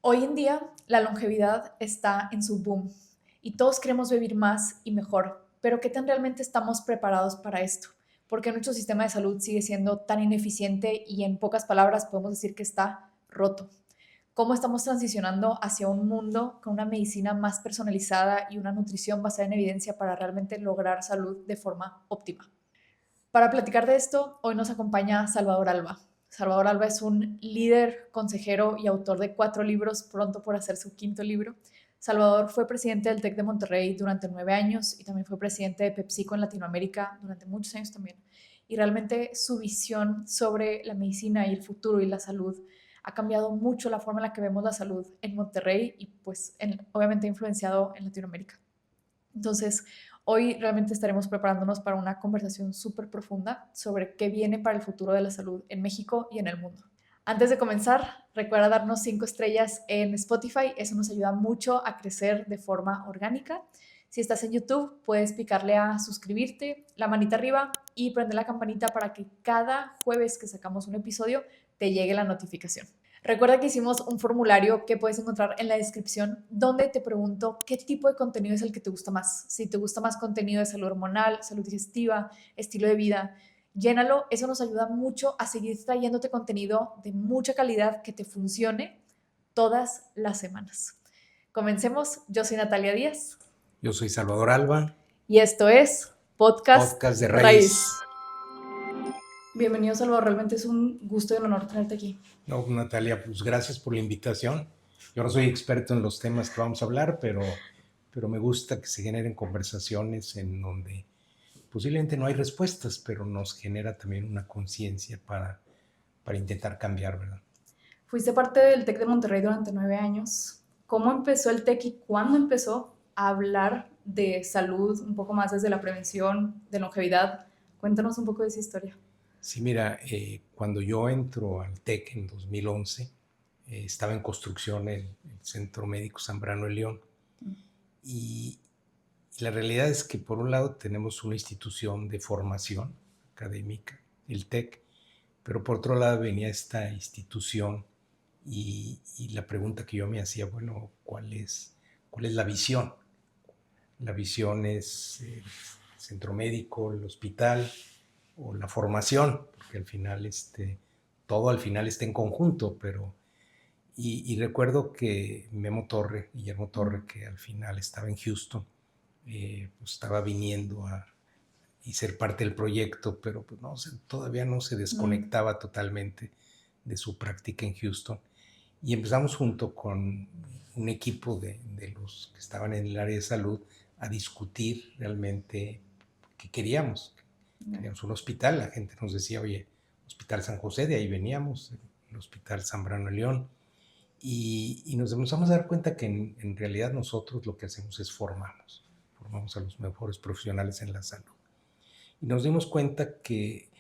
Hoy en día, la longevidad está en su boom y todos queremos vivir más y mejor, pero ¿qué tan realmente estamos preparados para esto? ¿Por qué nuestro sistema de salud sigue siendo tan ineficiente y en pocas palabras podemos decir que está roto? ¿Cómo estamos transicionando hacia un mundo con una medicina más personalizada y una nutrición basada en evidencia para realmente lograr salud de forma óptima? Para platicar de esto, hoy nos acompaña Salvador Alba. Salvador Alba es un líder, consejero y autor de 4 libros, pronto por hacer su quinto libro. Salvador fue presidente del TEC de Monterrey durante 9 años y también fue presidente de PepsiCo en Latinoamérica durante muchos años también. Y realmente su visión sobre la medicina y el futuro y la salud ha cambiado mucho la forma en la que vemos la salud en Monterrey y pues obviamente ha influenciado en Latinoamérica. Entonces, hoy realmente estaremos preparándonos para una conversación súper profunda sobre qué viene para el futuro de la salud en México y en el mundo. Antes de comenzar, recuerda darnos 5 estrellas en Spotify, eso nos ayuda mucho a crecer de forma orgánica. Si estás en YouTube, puedes picarle a suscribirte, la manita arriba y prender la campanita para que cada jueves que sacamos un episodio te llegue la notificación. Recuerda que hicimos un formulario que puedes encontrar en la descripción donde te pregunto qué tipo de contenido es el que te gusta más. Si te gusta más contenido de salud hormonal, salud digestiva, estilo de vida, llénalo. Eso nos ayuda mucho a seguir trayéndote contenido de mucha calidad que te funcione todas las semanas. Comencemos. Yo soy Natalia Díaz. Yo soy Salvador Alba, Y esto es Podcast podcast de Raíz. Raíz. Bienvenido, Salvador. Realmente es un gusto y un honor tenerte aquí. No, Natalia, pues gracias por la invitación. Yo no soy experto en los temas que vamos a hablar, pero me gusta que se generen conversaciones en donde posiblemente no hay respuestas, pero nos genera también una conciencia para intentar cambiar, ¿verdad? Fuiste parte del TEC de Monterrey durante 9 años. ¿Cómo empezó el TEC y cuándo empezó a hablar de salud, un poco más desde la prevención, de longevidad? Cuéntanos un poco de esa historia. Sí, mira, cuando yo entro al TEC en 2011, estaba en construcción el Centro Médico Zambrano de León. Y la realidad es que por un lado tenemos una institución de formación académica, el TEC, pero por otro lado venía esta institución y la pregunta que yo me hacía, bueno, ¿cuál es la visión? La visión es el centro médico, el hospital o la formación, porque al final todo al final está en conjunto, pero recuerdo que Guillermo Torre, que al final estaba en Houston, pues estaba viniendo y ser parte del proyecto, pero pues no, todavía no se desconectaba totalmente de su práctica en Houston. Y empezamos junto con un equipo de los que estaban en el área de salud a discutir realmente qué queríamos. Queríamos un hospital, la gente nos decía, oye, Hospital San José, de ahí veníamos, el Hospital Zambrano de León, y nos empezamos a dar cuenta que en realidad nosotros lo que hacemos es formamos a los mejores profesionales en la salud. Y nos dimos cuenta que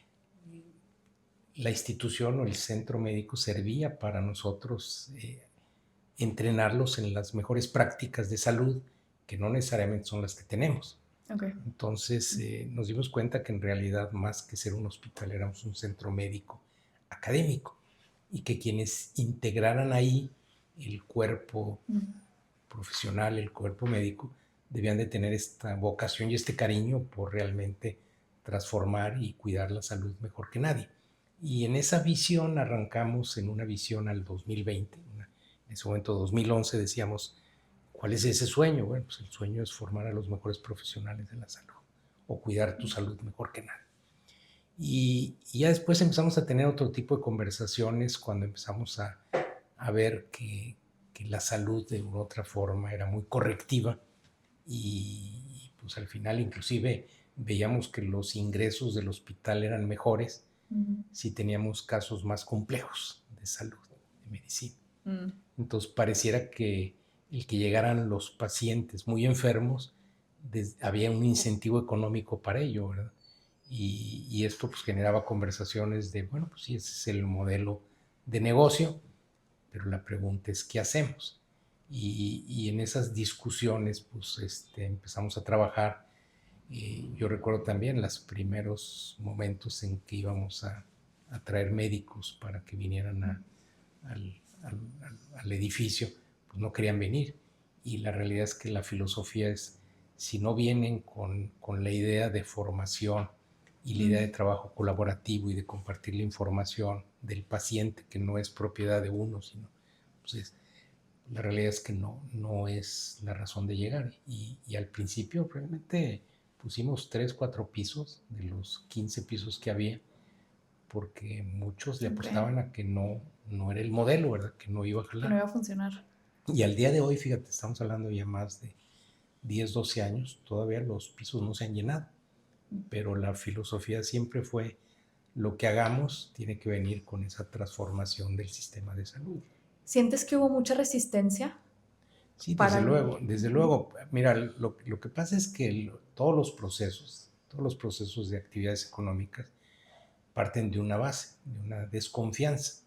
la institución o el centro médico servía para nosotros entrenarlos en las mejores prácticas de salud, que no necesariamente son las que tenemos. Okay. Entonces nos dimos cuenta que en realidad más que ser un hospital éramos un centro médico académico y que quienes integraran ahí el cuerpo profesional, el cuerpo médico, debían de tener esta vocación y este cariño por realmente transformar y cuidar la salud mejor que nadie. Y en esa visión arrancamos en una visión al 2020. En ese momento, 2011, decíamos, ¿cuál es ese sueño? Bueno, pues el sueño es formar a los mejores profesionales de la salud o cuidar tu salud mejor que nadie. Y ya después empezamos a tener otro tipo de conversaciones cuando empezamos a ver que la salud de otra forma era muy correctiva y pues al final inclusive veíamos que los ingresos del hospital eran mejores si teníamos casos más complejos de salud, de medicina. Entonces pareciera que el que llegaran los pacientes muy enfermos, había un incentivo económico para ello, ¿verdad? Y esto pues generaba conversaciones de, bueno, pues sí, ese es el modelo de negocio, pero la pregunta es, ¿qué hacemos? Y en esas discusiones pues empezamos a trabajar. Yo recuerdo también los primeros momentos en que íbamos a traer médicos para que vinieran al edificio, pues no querían venir. Y la realidad es que la filosofía es, si no vienen con la idea de formación y la idea de trabajo colaborativo y de compartir la información del paciente, que no es propiedad de uno, sino, pues la realidad es que no es la razón de llegar. Y al principio realmente pusimos 3, 4 pisos de los 15 pisos que había, porque muchos le apostaban a que no era el modelo, ¿verdad? Que no iba a jalar. Que no iba a funcionar. Y al día de hoy, fíjate, estamos hablando ya más de 10, 12 años, todavía los pisos no se han llenado. Pero la filosofía siempre fue, lo que hagamos tiene que venir con esa transformación del sistema de salud. ¿Sientes que hubo mucha resistencia? Sí, desde luego. Mira, lo que pasa es que todos los procesos de actividades económicas parten de una base, de una desconfianza,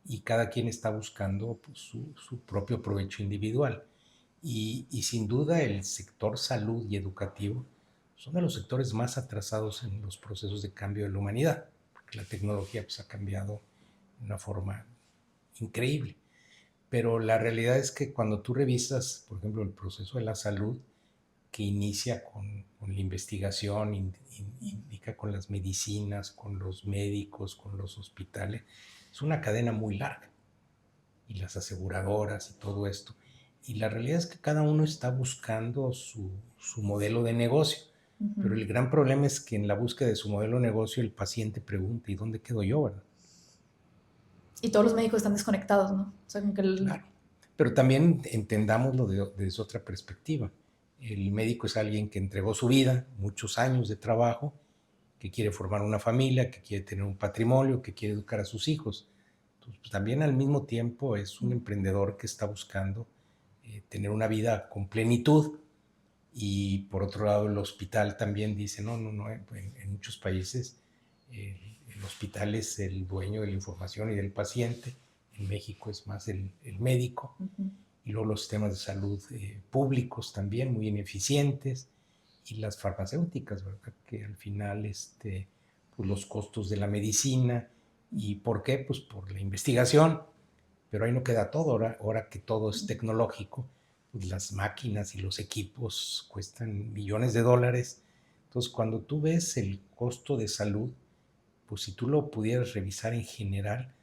y cada quien está buscando pues, su propio provecho individual. Y sin duda el sector salud y educativo son de los sectores más atrasados en los procesos de cambio de la humanidad, porque la tecnología pues, ha cambiado de una forma increíble. Pero la realidad es que cuando tú revisas, por ejemplo, el proceso de la salud, que inicia con la investigación, indica con las medicinas, con los médicos, con los hospitales, es una cadena muy larga. Y las aseguradoras y todo esto. Y la realidad es que cada uno está buscando su modelo de negocio. Pero el gran problema es que en la búsqueda de su modelo de negocio el paciente pregunta, ¿y dónde quedo yo, verdad? Y todos los médicos están desconectados, ¿no? O sea, que Claro. Pero también entendámoslo desde otra perspectiva. El médico es alguien que entregó su vida, muchos años de trabajo, que quiere formar una familia, que quiere tener un patrimonio, que quiere educar a sus hijos. Entonces, pues, también al mismo tiempo es un emprendedor que está buscando tener una vida con plenitud. Y por otro lado, el hospital también dice, no, en muchos países el hospital es el dueño de la información y del paciente. En México es más el médico. Y luego los sistemas de salud públicos también muy ineficientes. Y las farmacéuticas, ¿verdad? Que al final pues los costos de la medicina. ¿Y por qué? Pues por la investigación. Pero ahí no queda todo. Ahora que todo es tecnológico, pues las máquinas y los equipos cuestan millones de dólares. Entonces, cuando tú ves el costo de salud, pues si tú lo pudieras revisar en general,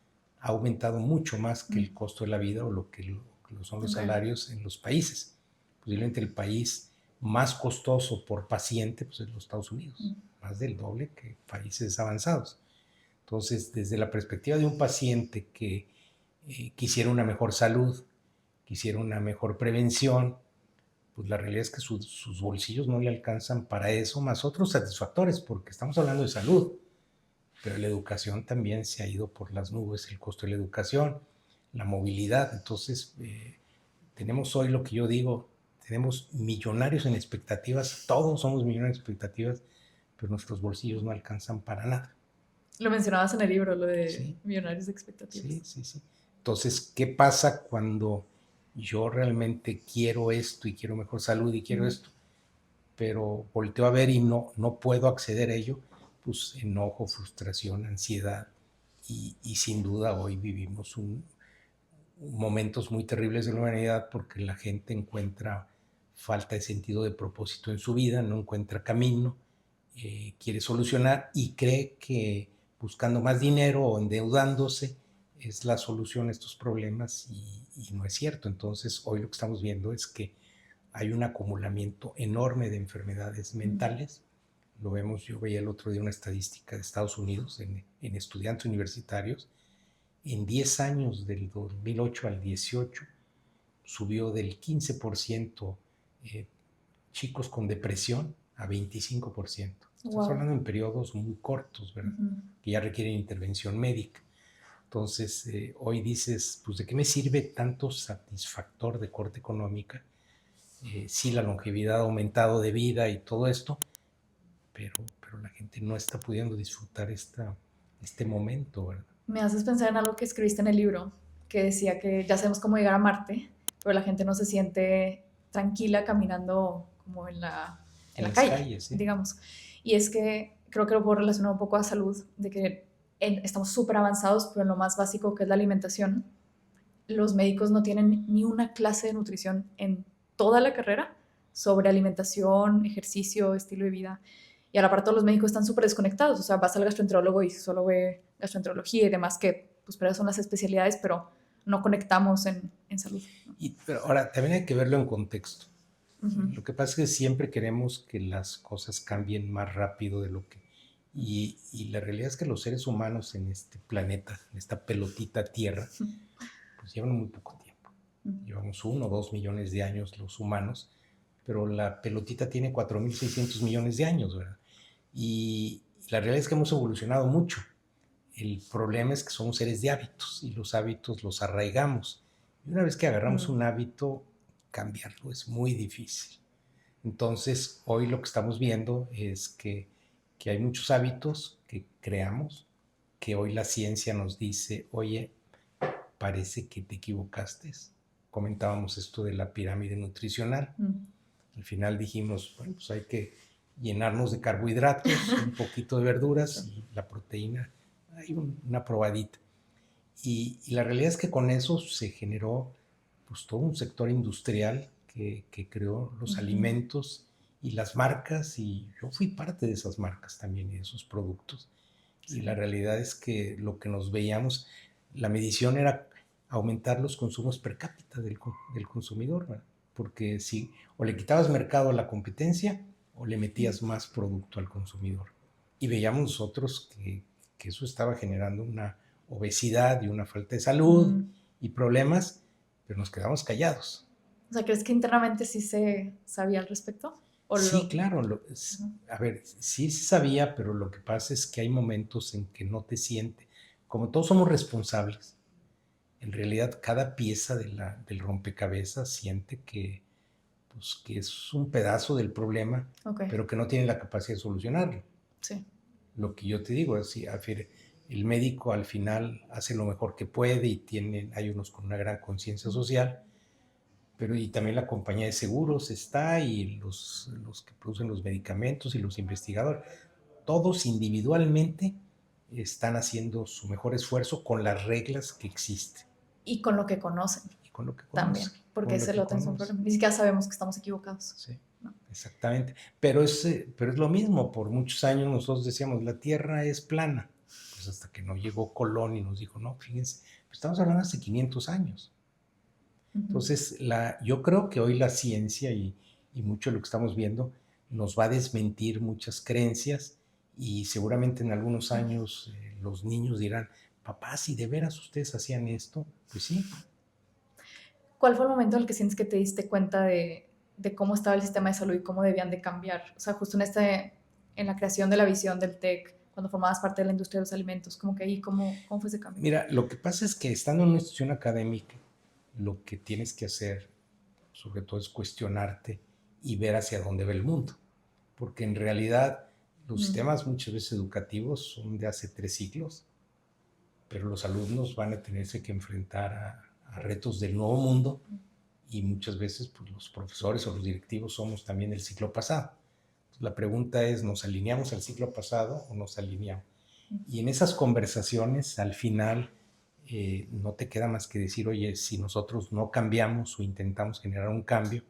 ha aumentado mucho más que el costo de la vida o lo que son los salarios en los países. Posiblemente el país más costoso por paciente pues es los Estados Unidos, más del doble que países avanzados. Entonces, desde la perspectiva de un paciente que quisiera una mejor salud, quisiera una mejor prevención, pues la realidad es que sus bolsillos no le alcanzan para eso, más otros satisfactores, porque estamos hablando de salud, pero la educación también se ha ido por las nubes, el costo de la educación, la movilidad. Entonces, tenemos hoy lo que yo digo, tenemos millonarios en expectativas, todos somos millonarios en expectativas, pero nuestros bolsillos no alcanzan para nada. Lo mencionabas en el libro, lo de millonarios de expectativas. Sí. Entonces, ¿qué pasa cuando yo realmente quiero esto y quiero mejor salud y quiero esto, pero volteo a ver y no puedo acceder a ello? Pues enojo, frustración, ansiedad, y sin duda hoy vivimos momentos muy terribles de la humanidad porque la gente encuentra falta de sentido de propósito en su vida, no encuentra camino, quiere solucionar y cree que buscando más dinero o endeudándose es la solución a estos problemas y no es cierto. Entonces hoy lo que estamos viendo es que hay un acumulamiento enorme de enfermedades mentales. Lo vemos, yo veía el otro día una estadística de Estados Unidos en estudiantes universitarios. En 10 años, del 2008 al 18, subió del 15% chicos con depresión a 25%. Estamos hablando en periodos muy cortos, ¿verdad? Que ya requieren intervención médica. Entonces, hoy dices, pues, ¿de qué me sirve tanto satisfactor de corte económica? Sí, la longevidad ha aumentado de vida y todo esto, pero la gente no está pudiendo disfrutar este momento, ¿verdad? Me haces pensar en algo que escribiste en el libro, que decía que ya sabemos cómo llegar a Marte, pero la gente no se siente tranquila caminando como en la calle, ¿sí? Digamos. Y es que creo que lo puedo relacionar un poco a salud, de que estamos súper avanzados, pero en lo más básico que es la alimentación, los médicos no tienen ni una clase de nutrición en toda la carrera sobre alimentación, ejercicio, estilo de vida. Y a la par todos los médicos están súper desconectados. O sea, vas al gastroenterólogo y solo ve gastroenterología y demás, que pues para eso son las especialidades, pero no conectamos en salud, ¿no? Pero ahora, también hay que verlo en contexto. Ujú. Lo que pasa es que siempre queremos que las cosas cambien más rápido de lo que... Y la realidad es que los seres humanos en este planeta, en esta pelotita Tierra, pues llevan muy poco tiempo. Llevamos 1 o 2 millones de años los humanos, pero la pelotita tiene 4.600 millones de años, ¿verdad? Y la realidad es que hemos evolucionado mucho. El problema es que somos seres de hábitos y los hábitos los arraigamos. Y una vez que agarramos un hábito, cambiarlo es muy difícil. Entonces, hoy lo que estamos viendo es que hay muchos hábitos que creamos, que hoy la ciencia nos dice, oye, parece que te equivocaste. Comentábamos esto de la pirámide nutricional. Al final dijimos, bueno, pues hay que llenarnos de carbohidratos, un poquito de verduras y la proteína, hay una probadita. Y la realidad es que con eso se generó pues todo un sector industrial que creó los alimentos y las marcas, y yo fui parte de esas marcas también y de esos productos. Sí. Y la realidad es que lo que nos veíamos, la medición era aumentar los consumos per cápita del consumidor, ¿verdad? Porque si o le quitabas mercado a la competencia o le metías más producto al consumidor. Y veíamos nosotros que eso estaba generando una obesidad y una falta de salud y problemas, pero nos quedamos callados. O sea, ¿crees que internamente sí se sabía al respecto? Sí, claro. A ver, sí se sabía, pero lo que pasa es que hay momentos en que no te siente. Como todos somos responsables, en realidad cada pieza del rompecabezas siente pues, que es un pedazo del problema, pero que no tiene la capacidad de solucionarlo. Sí. Lo que yo te digo es, el médico al final hace lo mejor que puede y hay unos con una gran conciencia social, pero y también la compañía de seguros está y los que producen los medicamentos y los investigadores, todos individualmente están haciendo su mejor esfuerzo con las reglas que existen. Y con lo que conocen. Y con lo que conocen. También, porque ese lo tenemos un problema. Ni siquiera sabemos que estamos equivocados. Sí, ¿no? Exactamente. Pero es lo mismo, por muchos años nosotros decíamos, la Tierra es plana. Pues hasta que no llegó Colón y nos dijo, no, fíjense, pues estamos hablando hace 500 años. Entonces, yo creo que hoy la ciencia y mucho de lo que estamos viendo nos va a desmentir muchas creencias y seguramente en algunos años los niños dirán, papá, si de veras ustedes hacían esto, pues sí. ¿Cuál fue el momento en el que sientes que te diste cuenta de cómo estaba el sistema de salud y cómo debían de cambiar? O sea, justo en la creación de la visión del TEC, cuando formabas parte de la industria de los alimentos, como que ahí, ¿cómo fue ese cambio? Mira, lo que pasa es que estando en una institución académica, lo que tienes que hacer, sobre todo, es cuestionarte y ver hacia dónde va el mundo. Porque en realidad los sistemas muchas veces educativos son de hace 3 siglos, pero los alumnos van a tenerse que enfrentar a retos del nuevo mundo y muchas veces pues, los profesores o los directivos somos también del siglo pasado. Entonces, la pregunta es, ¿nos alineamos al siglo pasado o nos alineamos? Y en esas conversaciones, al final, no te queda más que decir, oye, si nosotros no cambiamos o intentamos generar un cambio,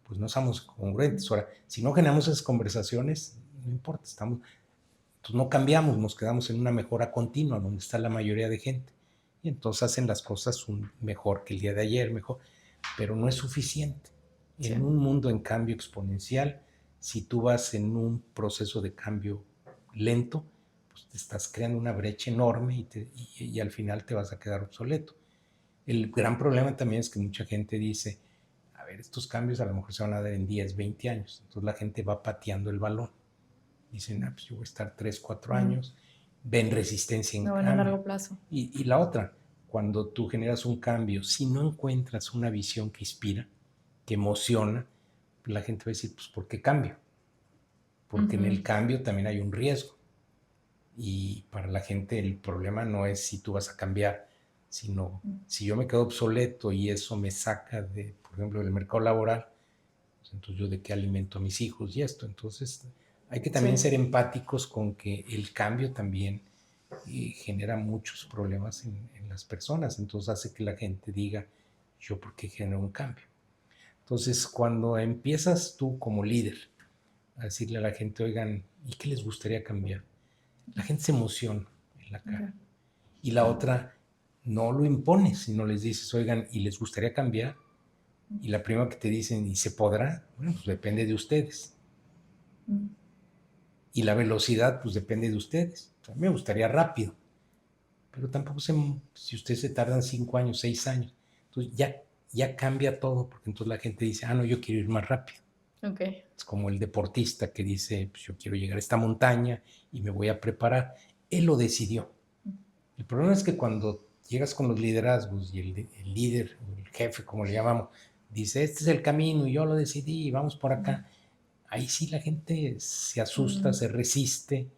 pues no somos congruentes. Ahora, si no generamos esas conversaciones, no importa, entonces no cambiamos, nos quedamos en una mejora continua, donde está la mayoría de gente. Y entonces hacen las cosas mejor que el día de ayer, mejor, pero no es suficiente. Sí. En un mundo en cambio exponencial, si tú vas en un proceso de cambio lento, pues te estás creando una brecha enorme y al final te vas a quedar obsoleto. El gran problema también es que mucha gente dice, a ver, estos cambios a lo mejor se van a dar en 10, 20 años. Entonces la gente va pateando el balón. Dicen, pues yo voy a estar 3, 4 años. Ven resistencia en cambio. A largo plazo. Y la otra, cuando tú generas un cambio, si no encuentras una visión que inspira, que emociona, la gente va a decir, pues ¿por qué cambio? Porque en el cambio también hay un riesgo. Y para la gente el problema no es si tú vas a cambiar, sino si yo me quedo obsoleto y eso me saca por ejemplo, del mercado laboral, pues entonces yo de qué alimento a mis hijos y esto. Entonces hay que también ser empáticos con que el cambio también y genera muchos problemas en las personas. Entonces hace que la gente diga, ¿yo por qué genero un cambio? Entonces, cuando empiezas tú como líder a decirle a la gente, oigan, ¿y qué les gustaría cambiar? La gente se emociona en la cara. Ok. Y la otra, no lo impones, sino les dices, oigan, ¿y les gustaría cambiar? Y la primera que te dicen, ¿y se podrá? Bueno, pues depende de ustedes. Mm. Y la velocidad, pues depende de ustedes. A mí me gustaría rápido, pero tampoco sé si ustedes se tardan 5 años, 6 años. Entonces ya cambia todo, porque entonces la gente dice, no, yo quiero ir más rápido. Ok. Es como el deportista que dice, pues yo quiero llegar a esta montaña y me voy a preparar. Él lo decidió. El problema es que cuando llegas con los liderazgos y el líder, el jefe, como le llamamos, dice, este es el camino y yo lo decidí y vamos por acá. Ahí sí la gente se asusta, se resiste,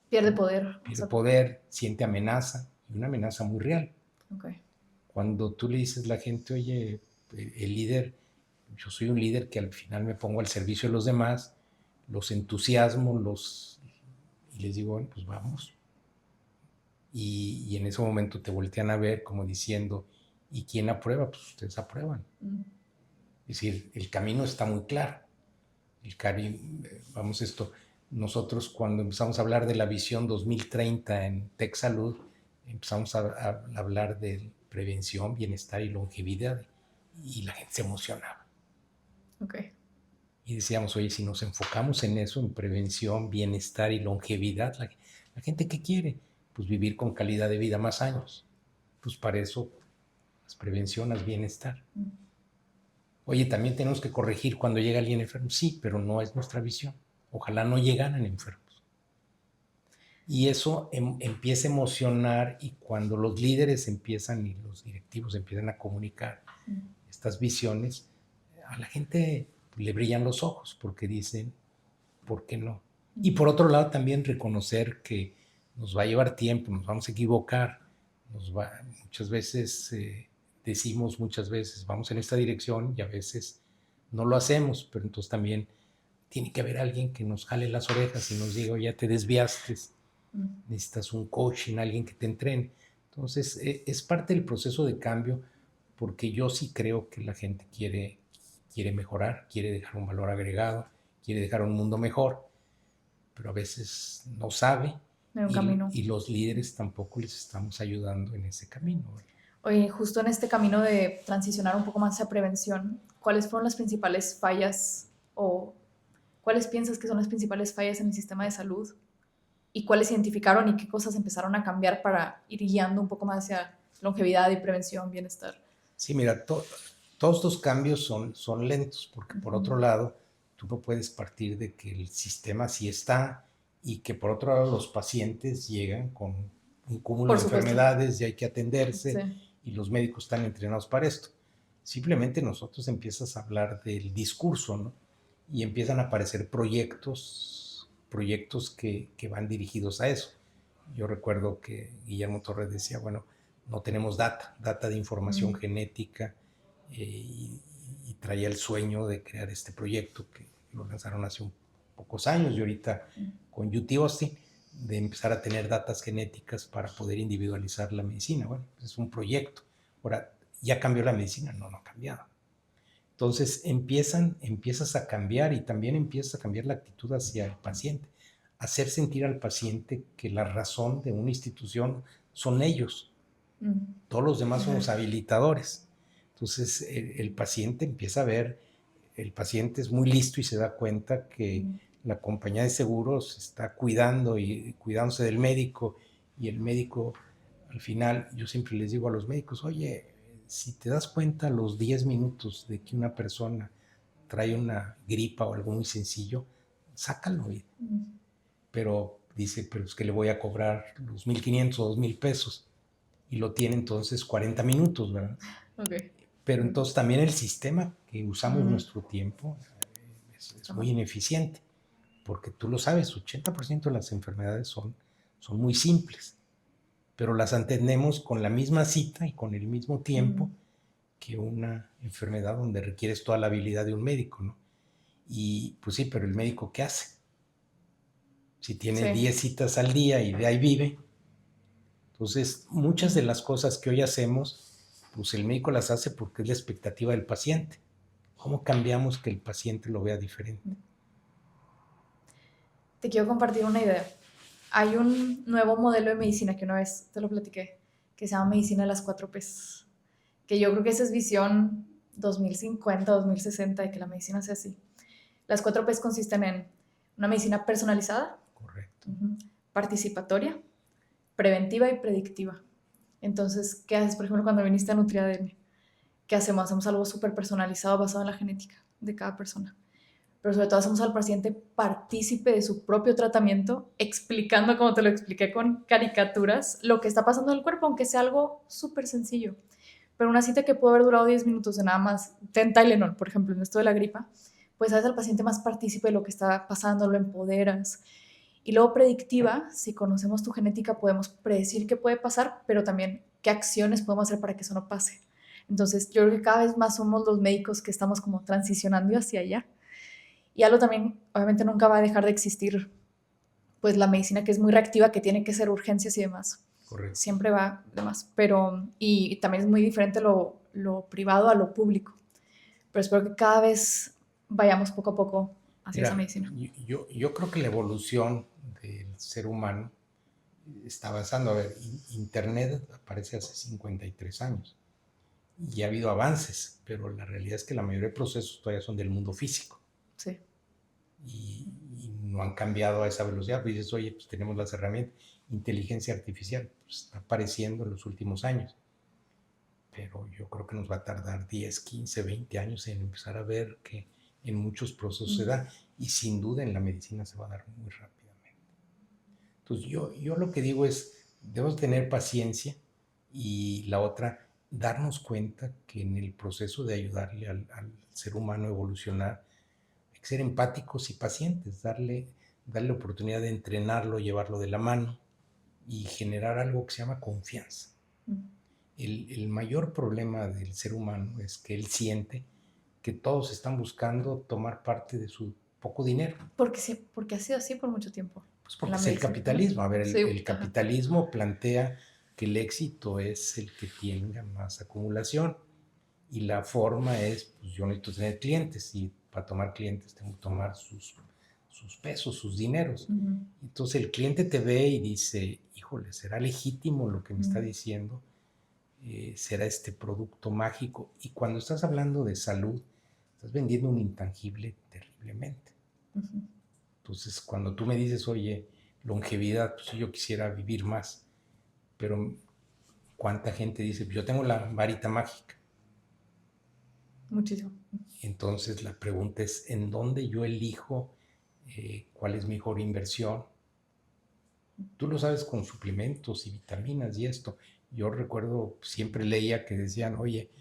Pierde poder. O pierde sea, poder, siente amenaza, y una amenaza muy real. ok. Cuando tú le dices a la gente, oye, el líder, yo soy un líder que al final me pongo al servicio de los demás, los entusiasmo, y les digo, bueno, pues vamos. Y en ese momento te voltean a ver como diciendo, ¿y quién aprueba? Pues ustedes aprueban. Es decir, el camino está muy claro. Vamos esto, nosotros cuando empezamos a hablar de la visión 2030 en TechSalud, empezamos a hablar de prevención, bienestar y longevidad, y la gente se emocionaba. Ok. Y decíamos, oye, si nos enfocamos en eso, en prevención, bienestar y longevidad, la gente ¿qué quiere? Pues vivir con calidad de vida más años. Pues para eso, las prevención, haz bienestar. Oye, también tenemos que corregir cuando llega alguien enfermo. Sí, pero no es nuestra visión. Ojalá no llegaran enfermos. Y eso empieza a emocionar, y cuando los líderes empiezan y los directivos empiezan a comunicar estas visiones, a la gente le brillan los ojos porque dicen, ¿por qué no? Y por otro lado también reconocer que nos va a llevar tiempo, nos vamos a equivocar, muchas veces decimos muchas veces, vamos en esta dirección y a veces no lo hacemos, pero entonces también tiene que haber alguien que nos jale las orejas y nos diga, ya te desviaste, necesitas un coaching, alguien que te entrene. Entonces es parte del proceso de cambio, porque yo sí creo que la gente quiere mejorar, quiere dejar un valor agregado, quiere dejar un mundo mejor, pero a veces no sabe, Hay un camino. y los líderes tampoco les estamos ayudando en ese camino. Oye, justo en este camino de transicionar un poco más hacia prevención, ¿cuáles fueron las principales fallas o cuáles piensas que son las principales fallas en el sistema de salud? ¿Y cuáles identificaron y qué cosas empezaron a cambiar para ir guiando un poco más hacia longevidad y prevención, bienestar? Sí, mira, todos estos cambios son lentos, porque por otro lado, tú no puedes partir de que el sistema sí está, y que por otro lado los pacientes llegan con un cúmulo de enfermedades y hay que atenderse, Sí. y los médicos están entrenados para esto. Simplemente nosotros empiezas a hablar del discurso, ¿no? Y empiezan a aparecer proyectos que van dirigidos a eso. Yo recuerdo que Guillermo Torres decía, bueno, no tenemos data de información genética, y traía el sueño de crear este proyecto que lo lanzaron hace pocos años, y ahorita con UT Austin, de empezar a tener datas genéticas para poder individualizar la medicina. Bueno, es un proyecto. Ahora, ¿ya cambió la medicina? No ha cambiado. Entonces empiezas a cambiar, y también empiezas a cambiar la actitud hacia el paciente, hacer sentir al paciente que la razón de una institución son ellos. Todos los demás son los habilitadores. Entonces el paciente empieza a ver, el paciente es muy listo y se da cuenta que la compañía de seguros está cuidando y cuidándose del médico, y el médico al final, yo siempre les digo a los médicos, oye, si te das cuenta a los 10 minutos de que una persona trae una gripa o algo muy sencillo, sácalo. Pero dice, pero es que le voy a cobrar los 1,500 o 2,000 pesos, y lo tiene entonces 40 minutos, ¿verdad? Okay. Pero entonces también el sistema que usamos nuestro tiempo es muy ineficiente, porque tú lo sabes, 80% de las enfermedades son muy simples, pero las atendemos con la misma cita y con el mismo tiempo que una enfermedad donde requieres toda la habilidad de un médico, ¿no? Y pues sí, pero el médico, ¿qué hace? Si tiene 10 citas al día y de ahí vive, Entonces, muchas de las cosas que hoy hacemos, pues el médico las hace porque es la expectativa del paciente. ¿Cómo cambiamos que el paciente lo vea diferente? Te quiero compartir una idea. Hay un nuevo modelo de medicina que una vez te lo platiqué, que se llama medicina de las 4Ps, que yo creo que esa es visión 2050, 2060, de que la medicina sea así. Las 4Ps consisten en una medicina personalizada, Correcto. participatoria, preventiva y predictiva. Entonces, ¿qué haces? Por ejemplo, cuando viniste a NutriADN, ¿qué hacemos? Hacemos algo súper personalizado basado en la genética de cada persona. Pero sobre todo hacemos al paciente partícipe de su propio tratamiento, explicando, como te lo expliqué con caricaturas, lo que está pasando en el cuerpo, aunque sea algo súper sencillo. Pero una cita que puede haber durado 10 minutos de nada más, ten Tylenol, por ejemplo, en esto de la gripa, pues haces al paciente más partícipe de lo que está pasando, lo empoderas. Y luego predictiva, si conocemos tu genética, podemos predecir qué puede pasar, pero también qué acciones podemos hacer para que eso no pase. Entonces, yo creo que cada vez más somos los médicos que estamos como transicionando hacia allá. Y algo también, obviamente nunca va a dejar de existir, pues la medicina que es muy reactiva, que tiene que ser urgencias y demás. Correcto. Siempre va demás. Pero, y también es muy diferente lo privado a lo público. Pero espero que cada vez vayamos poco a poco hacia esa Mira, medicina. yo creo que la evolución del ser humano está avanzando. A ver, Internet aparece hace 53 años y ha habido avances, pero la realidad es que la mayoría de procesos todavía son del mundo físico. Sí. Y no han cambiado a esa velocidad. Pues dices, oye, pues tenemos las herramientas. Inteligencia artificial pues, está apareciendo en los últimos años, pero yo creo que nos va a tardar 10, 15, 20 años en empezar a ver que en muchos procesos se da, y sin duda en la medicina se va a dar muy rápidamente. Entonces yo lo que digo es, debemos tener paciencia, y la otra, darnos cuenta que en el proceso de ayudarle al ser humano a evolucionar, hay que ser empáticos y pacientes, darle oportunidad de entrenarlo, llevarlo de la mano y generar algo que se llama confianza. El mayor problema del ser humano es que él siente que todos están buscando tomar parte de su poco dinero. Porque ha sido así por mucho tiempo. Pues porque es el capitalismo. A ver, Sí. el capitalismo plantea que el éxito es el que tenga más acumulación, y la forma es, pues yo necesito tener clientes, y para tomar clientes tengo que tomar sus pesos, sus dineros. Entonces el cliente te ve y dice, híjole, ¿será legítimo lo que me está diciendo? ¿Será este producto mágico? Y cuando estás hablando de salud, estás vendiendo un intangible terriblemente. Entonces, cuando tú me dices, oye, longevidad, pues yo quisiera vivir más, pero ¿cuánta gente dice, yo tengo la varita mágica? Muchísimo. Entonces, la pregunta es, ¿en dónde yo elijo cuál es mi mejor inversión? Tú lo sabes con suplementos y vitaminas y esto. Yo recuerdo, siempre leía que decían, oye,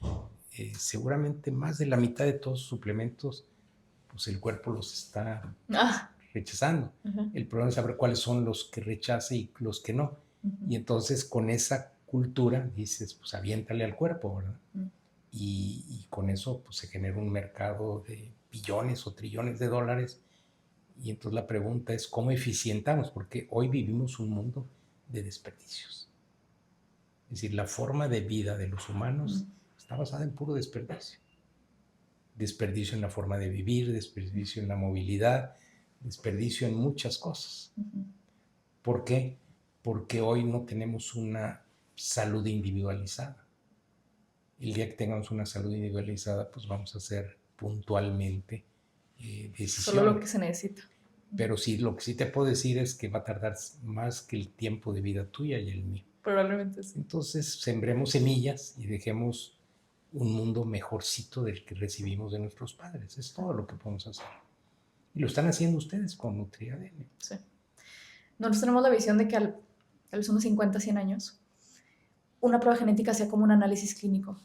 seguramente más de la mitad de todos los suplementos, pues el cuerpo los está rechazando. El problema es saber cuáles son los que rechaza y los que no. Y entonces con esa cultura dices, pues aviéntale al cuerpo, ¿verdad? Y con eso pues se genera un mercado de billones o trillones de dólares. Y entonces la pregunta es, ¿cómo eficientamos? Porque hoy vivimos un mundo de desperdicios. Es decir, la forma de vida de los humanos está basada en puro desperdicio. Desperdicio en la forma de vivir, desperdicio en la movilidad, desperdicio en muchas cosas. ¿Por qué? Porque hoy no tenemos una salud individualizada. El día que tengamos una salud individualizada, pues vamos a hacer puntualmente decisiones. Solo lo que se necesita. Pero sí, lo que sí te puedo decir es que va a tardar más que el tiempo de vida tuya y el mío. Probablemente sí. Entonces, sembremos semillas y dejemos un mundo mejorcito del que recibimos de nuestros padres. Es todo lo que podemos hacer. Y lo están haciendo ustedes con NutriADN. Sí. Nosotros tenemos la visión de que a los unos 50, 100 años, una prueba genética sea como un análisis clínico.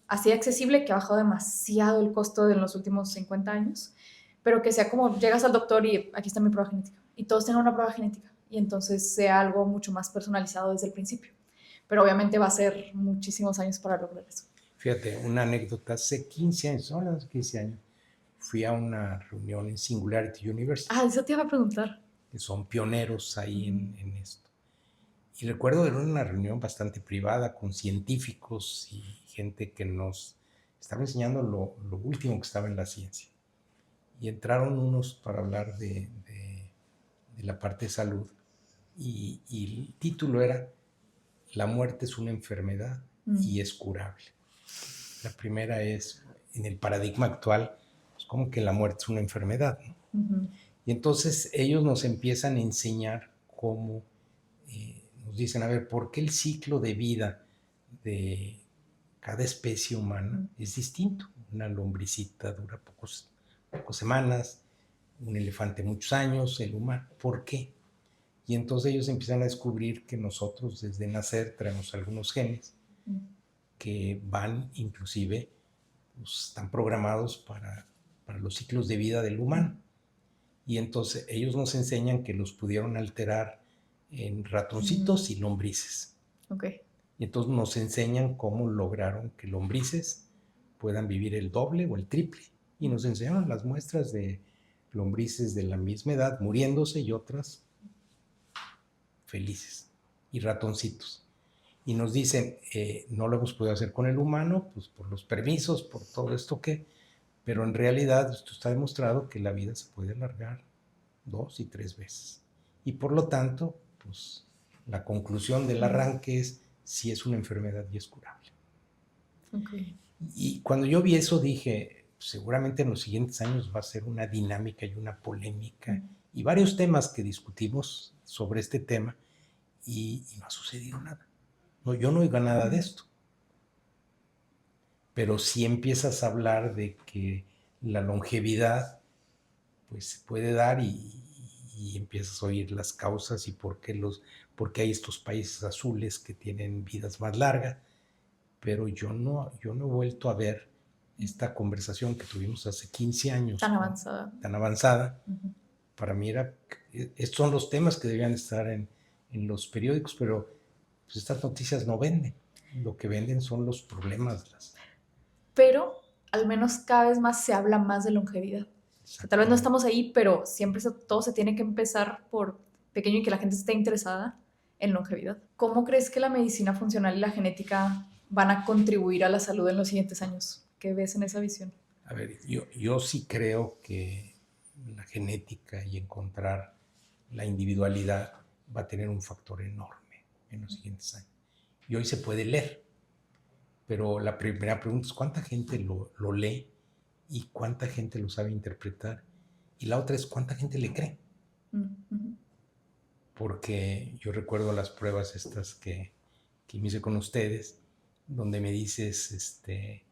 Así accesible, que ha bajado demasiado el costo en los últimos 50 años, pero que sea como llegas al doctor y aquí está mi prueba genética. Y todos tengan una prueba genética. Y entonces sea algo mucho más personalizado desde el principio. Pero obviamente va a ser muchísimos años para lograr eso. Fíjate, una anécdota. Hace 15 años, solo hace 15 años, fui a una reunión en Singularity University. Eso te iba a preguntar. Que son pioneros ahí en esto. Y recuerdo era una reunión bastante privada con científicos y gente que nos estaba enseñando lo último que estaba en la ciencia. Y entraron unos para hablar de la parte de salud y el título era La muerte es una enfermedad y es curable. La primera es, en el paradigma actual, pues como que la muerte es una enfermedad, ¿no? Y entonces ellos nos empiezan a enseñar cómo, nos dicen, a ver, ¿por qué el ciclo de vida de cada especie humana es distinto? Una lombricita dura pocas semanas, un elefante muchos años, el humano, ¿por qué? Y entonces ellos empiezan a descubrir que nosotros desde nacer traemos algunos genes que van inclusive, pues, están programados para los ciclos de vida del humano. Y entonces ellos nos enseñan que los pudieron alterar en ratoncitos y lombrices. Okay. Y entonces nos enseñan cómo lograron que lombrices puedan vivir el doble o el triple. Y nos enseñaron las muestras de lombrices de la misma edad muriéndose y otras felices. Y ratoncitos. Y nos dicen, no lo hemos podido hacer con el humano, pues por los permisos, por todo esto que... Pero en realidad esto está demostrado que la vida se puede alargar 2 y 3 veces. Y por lo tanto, pues la conclusión del arranque es si es una enfermedad y es curable. Okay. Y cuando yo vi eso dije, seguramente en los siguientes años va a ser una dinámica y una polémica y varios temas que discutimos sobre este tema y no ha sucedido nada. No, yo no oigo nada de esto. Pero sí empiezas a hablar de que la longevidad pues se puede dar y empiezas a oír las causas y por qué hay estos países azules que tienen vidas más largas, pero yo no he vuelto a ver esta conversación que tuvimos hace 15 años. Tan avanzada. Tan avanzada. Para mí estos son los temas que debían estar en los periódicos, pero pues estas noticias no venden. Lo que venden son los problemas. Pero al menos cada vez más se habla más de longevidad. O sea, tal vez no estamos ahí, pero siempre todo se tiene que empezar por pequeño y que la gente esté interesada en longevidad. ¿Cómo crees que la medicina funcional y la genética van a contribuir a la salud en los siguientes años? ¿Qué ves en esa visión? A ver, yo sí creo que la genética y encontrar la individualidad va a tener un factor enorme en los siguientes años. Y hoy se puede leer, pero la primera pregunta es ¿cuánta gente lo lee y cuánta gente lo sabe interpretar? Y la otra es ¿cuánta gente le cree? Porque yo recuerdo las pruebas estas que me hice con ustedes, donde me dices que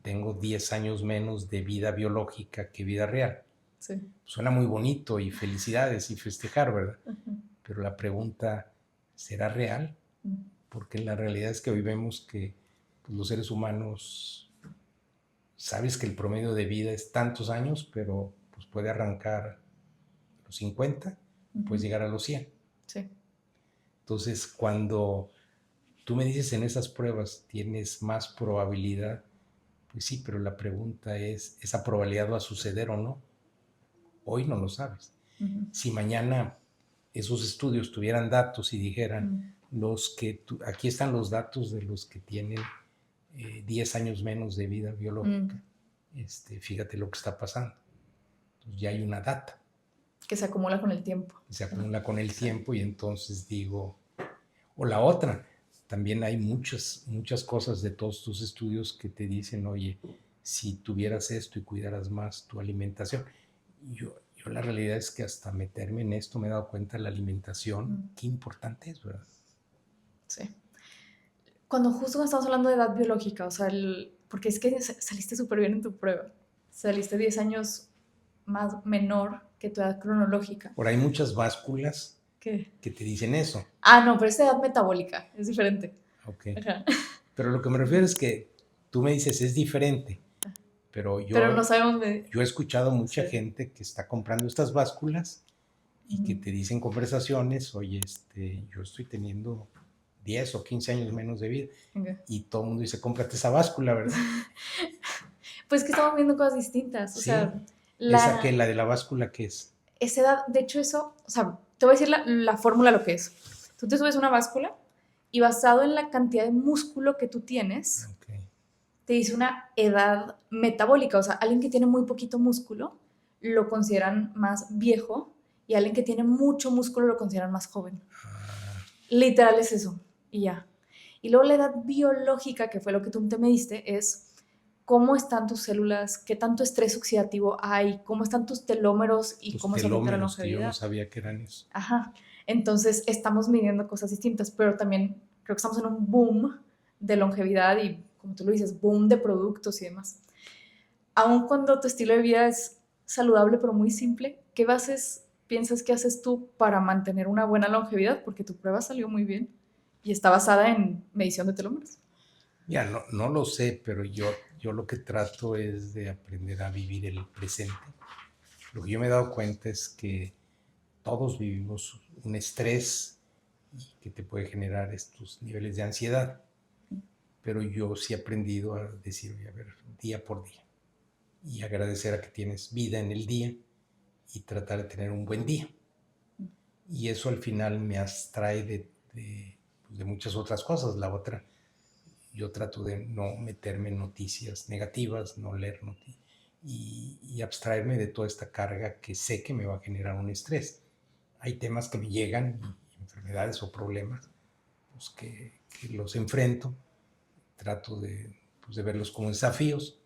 tengo 10 años menos de vida biológica que vida real. Sí. Suena muy bonito y felicidades y festejar, ¿verdad? Pero la pregunta, ¿será real? Porque la realidad es que hoy vemos que pues, los seres humanos, sabes que el promedio de vida es tantos años, pero pues, puede arrancar a los 50, puedes llegar a los 100. Sí. Entonces, cuando tú me dices en esas pruebas tienes más probabilidad, pues sí, pero la pregunta es, ¿esa probabilidad va a suceder o no? Hoy no lo sabes. Si mañana esos estudios tuvieran datos y dijeran, aquí están los datos de los que tienen 10 años menos de vida biológica, fíjate lo que está pasando. Entonces ya hay una data. Que se acumula con el tiempo. Se acumula con el tiempo y entonces digo, o la otra, también hay muchas cosas de todos tus estudios que te dicen, oye, si tuvieras esto y cuidaras más tu alimentación. Yo la realidad es que hasta meterme en esto me he dado cuenta de la alimentación, qué importante es, ¿verdad? Sí. Cuando estamos hablando de edad biológica, o sea, porque es que saliste súper bien en tu prueba. Saliste 10 años menor que tu edad cronológica. Por ahí hay muchas básculas que te dicen eso. No, pero es edad metabólica, es diferente. Ok. Ajá. Pero lo que me refiero es que tú me dices es diferente, pero no sabemos yo he escuchado mucha gente que está comprando estas básculas y que te dicen conversaciones, oye, yo estoy teniendo 10 o 15 años menos de vida. Y todo el mundo dice, cómprate esa báscula, ¿verdad? Pues que estamos viendo cosas distintas. O sea, ¿Esa qué? ¿La de la báscula qué es? Esa edad, de hecho eso, o sea, te voy a decir la fórmula lo que es. Tú te subes una báscula y basado en la cantidad de músculo que tú tienes, Ok. te dice una edad metabólica. O sea, alguien que tiene muy poquito músculo lo consideran más viejo y alguien que tiene mucho músculo lo consideran más joven. Ah, Literal es eso. Y ya. Y luego la edad biológica, que fue lo que tú te me diste, es cómo están tus células, qué tanto estrés oxidativo hay, cómo están tus telómeros y tus cómo se afecta la telómeros, que yo no longevidad. sabía que eran eso. Ajá. Entonces estamos midiendo cosas distintas, pero también creo que estamos en un boom de longevidad y, como tú lo dices, boom de productos y demás. Aun cuando tu estilo de vida es saludable pero muy simple, ¿qué bases piensas que haces tú para mantener una buena longevidad? Porque tu prueba salió muy bien y está basada en medición de telómeros. Ya, no lo sé, pero yo lo que trato es de aprender a vivir el presente. Lo que yo me he dado cuenta es que todos vivimos un estrés y que te puede generar estos niveles de ansiedad, pero yo sí he aprendido a decir, a ver, día por día, y agradecer a que tienes vida en el día y tratar de tener un buen día. Y eso al final me abstrae de muchas otras cosas. La otra, yo trato de no meterme en noticias negativas, no leer noticias y abstraerme de toda esta carga que sé que me va a generar un estrés. Hay temas que me llegan, enfermedades o problemas, pues que los enfrento, trato pues de verlos como desafíos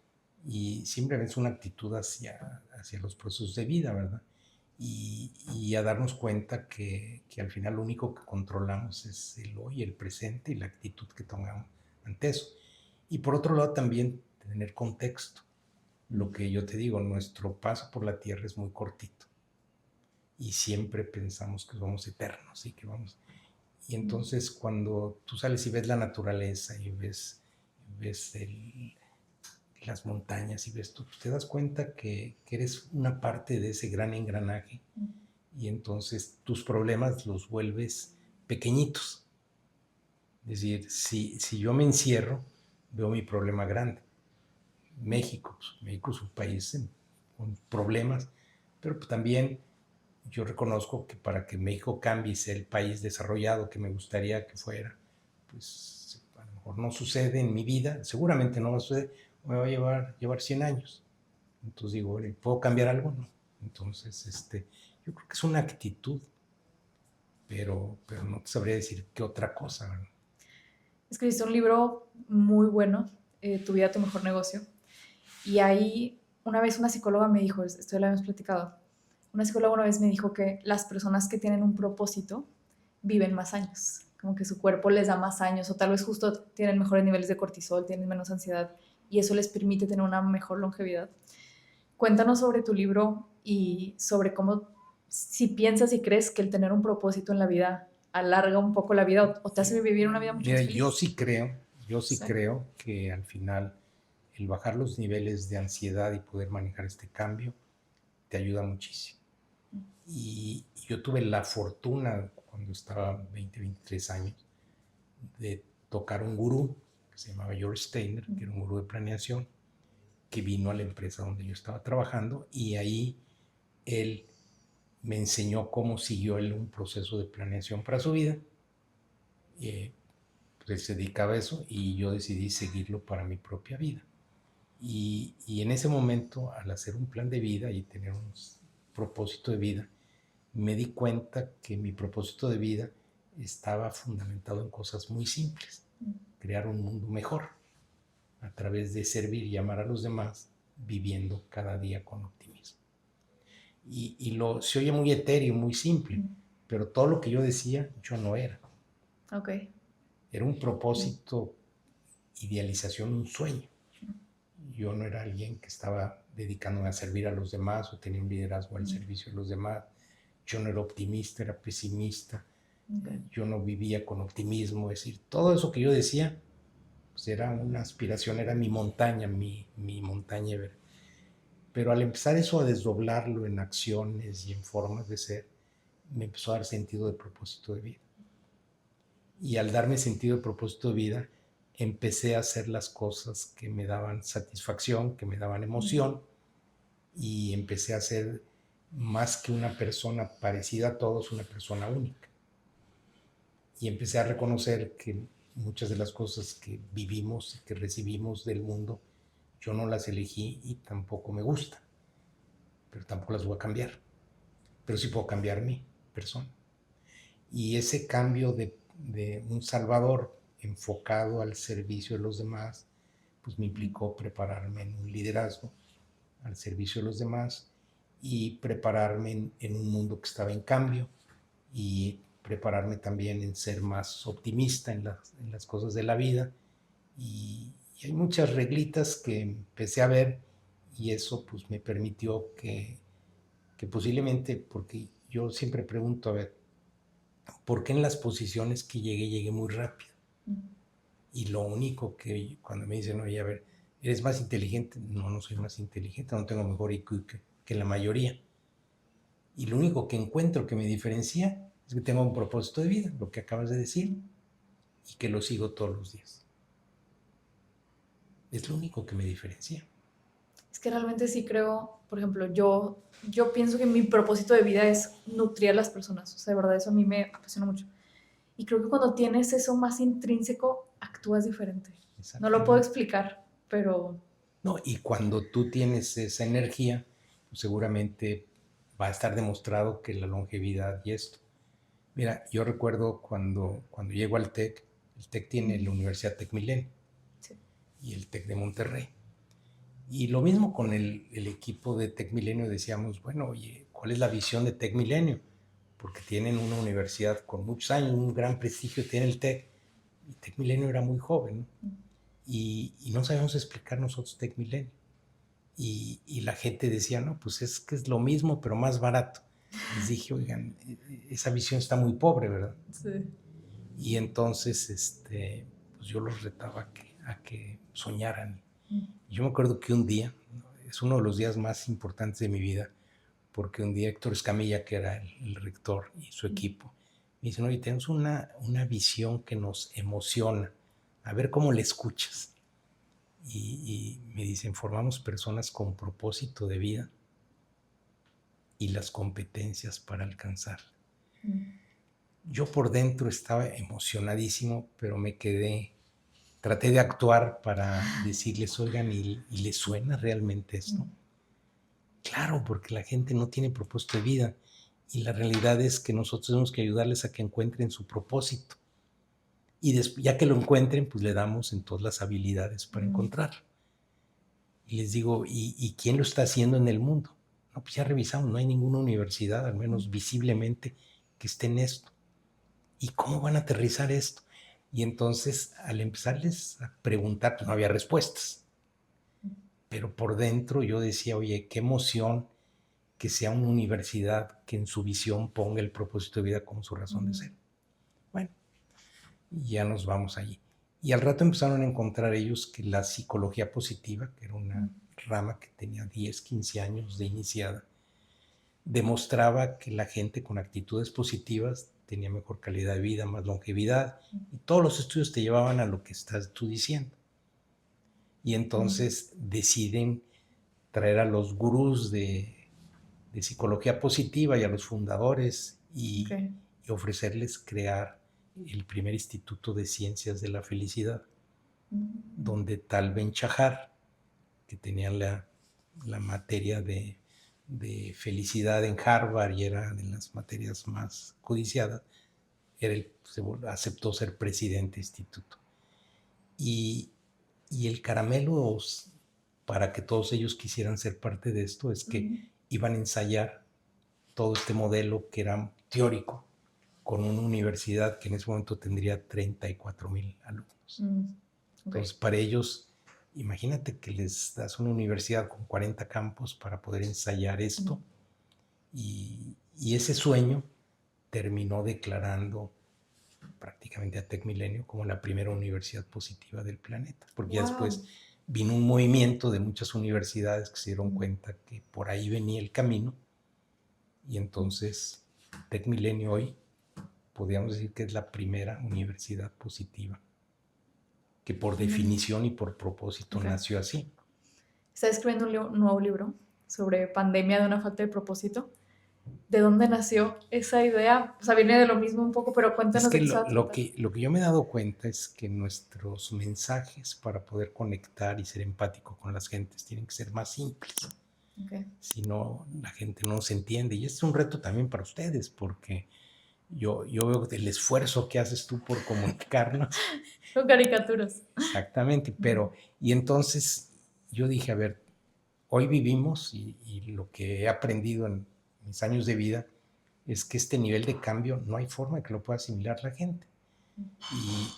y simplemente es una actitud hacia los procesos de vida, ¿verdad? Y a darnos cuenta que al final lo único que controlamos es el hoy, el presente y la actitud que tomamos ante eso. Y por otro lado también tener contexto. Lo que yo te digo, nuestro paso por la tierra es muy cortito y siempre pensamos que somos eternos y que vamos. Y entonces cuando tú sales y ves la naturaleza y ves las montañas y ves tú, pues te das cuenta que eres una parte de ese gran engranaje y entonces tus problemas los vuelves pequeñitos. Es decir, si yo me encierro, veo mi problema grande. México es un país con problemas, pero pues también yo reconozco que para que México cambie y sea el país desarrollado que me gustaría que fuera, pues a lo mejor no sucede en mi vida, seguramente no va a suceder, me va a llevar 100 años. Entonces digo, ¿puedo cambiar algo? No. Entonces, yo creo que es una actitud, pero no te sabría decir qué otra cosa, ¿verdad? Escribiste un libro muy bueno, Tu vida, tu mejor negocio. Y ahí una vez una psicóloga me dijo, esto ya lo habíamos platicado, una psicóloga una vez me dijo que las personas que tienen un propósito viven más años, como que su cuerpo les da más años o tal vez justo tienen mejores niveles de cortisol, tienen menos ansiedad y eso les permite tener una mejor longevidad. Cuéntanos sobre tu libro y sobre cómo, si piensas y crees que el tener un propósito en la vida alarga un poco la vida o te hace vivir una vida mucho Mira, más feliz. yo sí Sí. creo que al final el bajar los niveles de ansiedad y poder manejar este cambio te ayuda muchísimo. Y yo tuve la fortuna cuando estaba 23 años de tocar un gurú que se llamaba George Steiner, que era un gurú de planeación, que vino a la empresa donde yo estaba trabajando y ahí él me enseñó cómo siguió él un proceso de planeación para su vida. Pues él se dedicaba a eso y yo decidí seguirlo para mi propia vida. Y en ese momento, al hacer un plan de vida y tener un propósito de vida, me di cuenta que mi propósito de vida estaba fundamentado en cosas muy simples. Crear un mundo mejor a través de servir y amar a los demás, viviendo cada día con optimismo. Se oye muy etéreo, muy simple, pero todo lo que yo decía, yo no era. Ok. Era un propósito, idealización, un sueño. Yo no era alguien que estaba dedicándome a servir a los demás o tenía un liderazgo al servicio de los demás. Yo no era optimista, era pesimista. Okay. Yo no vivía con optimismo. Es decir, todo eso que yo decía, pues era una aspiración, era mi montaña, mi montaña Everest. Pero al empezar eso a desdoblarlo en acciones y en formas de ser, me empezó a dar sentido de propósito de vida. Y al darme sentido de propósito de vida, empecé a hacer las cosas que me daban satisfacción, que me daban emoción, y empecé a ser más que una persona parecida a todos, una persona única. Y empecé a reconocer que muchas de las cosas que vivimos y que recibimos del mundo, yo no las elegí y tampoco me gusta, pero tampoco las voy a cambiar. Pero sí puedo cambiar mi persona. Y ese cambio de un salvador enfocado al servicio de los demás, pues me implicó prepararme en un liderazgo al servicio de los demás y prepararme en un mundo que estaba en cambio y prepararme también en ser más optimista en las cosas de la vida. Y hay muchas reglitas que empecé a ver y eso pues me permitió que posiblemente, porque yo siempre pregunto, a ver, ¿por qué en las posiciones que llegué muy rápido? Y lo único que cuando me dicen, oye, a ver, ¿eres más inteligente? No, no soy más inteligente, no tengo mejor IQ que la mayoría. Y lo único que encuentro que me diferencia es que tengo un propósito de vida, lo que acabas de decir, y que lo sigo todos los días. Es lo único que me diferencia. Es que realmente sí creo, por ejemplo, yo pienso que mi propósito de vida es nutrir a las personas. O sea, de verdad, eso a mí me apasiona mucho. Y creo que cuando tienes eso más intrínseco, actúas diferente. No lo puedo explicar, pero... No, y cuando tú tienes esa energía, pues seguramente va a estar demostrado que la longevidad y esto. Mira, yo recuerdo cuando llego al TEC, el TEC tiene la Universidad TEC Milenio sí. Y el TEC de Monterrey. Y lo mismo con el equipo de TEC Milenio, decíamos, bueno, oye, ¿cuál es la visión de TEC Milenio? Porque tienen una universidad con muchos años, un gran prestigio tiene el TEC, y TEC Milenio era muy joven, ¿no? Y no sabíamos explicar nosotros TEC Milenio. Y la gente decía, no, pues es que es lo mismo, pero más barato. Les dije, oigan, esa visión está muy pobre, ¿verdad? Sí. Y entonces pues yo los retaba a que soñaran. Yo me acuerdo que un día, es uno de los días más importantes de mi vida, porque un día Héctor Escamilla, que era el rector y su equipo, me dicen, oye, tenemos una visión que nos emociona, a ver cómo le escuchas. Y me dicen, formamos personas con propósito de vida y las competencias para alcanzar. Yo por dentro estaba emocionadísimo, pero me quedé, traté de actuar para decirles, oigan, ¿y les suena realmente esto? Claro, porque la gente no tiene propósito de vida y la realidad es que nosotros tenemos que ayudarles a que encuentren su propósito. Y ya que lo encuentren, pues le damos entonces las habilidades para encontrarlo. Y les digo, ¿y quién lo está haciendo en el mundo? No, pues ya revisamos, no hay ninguna universidad, al menos visiblemente, que esté en esto. ¿Y cómo van a aterrizar esto? Y entonces, al empezarles a preguntar, pues no había respuestas. Pero por dentro yo decía, oye, qué emoción que sea una universidad que en su visión ponga el propósito de vida como su razón de ser. Bueno, ya nos vamos allí. Y al rato empezaron a encontrar ellos que la psicología positiva, que era una rama que tenía 10, 15 años de iniciada, demostraba que la gente con actitudes positivas tenía mejor calidad de vida, más longevidad, y todos los estudios te llevaban a lo que estás tú diciendo. Y entonces deciden traer a los gurús de psicología positiva y a los fundadores y ofrecerles crear el primer instituto de ciencias de la felicidad, donde Tal Ben-Shahar, que tenía la materia de felicidad en Harvard y era de las materias más codiciadas, aceptó ser presidente del instituto. Y el caramelo para que todos ellos quisieran ser parte de esto es que iban a ensayar todo este modelo que era teórico con una universidad que en ese momento tendría 34,000 alumnos. Entonces, para ellos, imagínate que les das una universidad con 40 campos para poder ensayar esto y ese sueño terminó declarando prácticamente a TEC Milenio como la primera universidad positiva del planeta, porque ya después vino un movimiento de muchas universidades que se dieron cuenta que por ahí venía el camino y entonces TEC Milenio hoy podríamos decir que es la primera universidad positiva, que por definición y por propósito nació así. Está escribiendo un nuevo libro sobre pandemia de una falta de propósito ¿De dónde nació esa idea? O sea, viene de lo mismo un poco, pero Es cuéntanos que de qué se va a tratar. lo que yo me he dado cuenta es que nuestros mensajes para poder conectar y ser empático con las gentes tienen que ser más simples. Okay. Si no, la gente no se entiende. Y este es un reto también para ustedes, porque yo veo el esfuerzo que haces tú por comunicarnos. Con caricaturas. Exactamente, pero, y entonces yo dije, a ver, hoy vivimos y lo que he aprendido en mis años de vida es que este nivel de cambio no hay forma de que lo pueda asimilar la gente.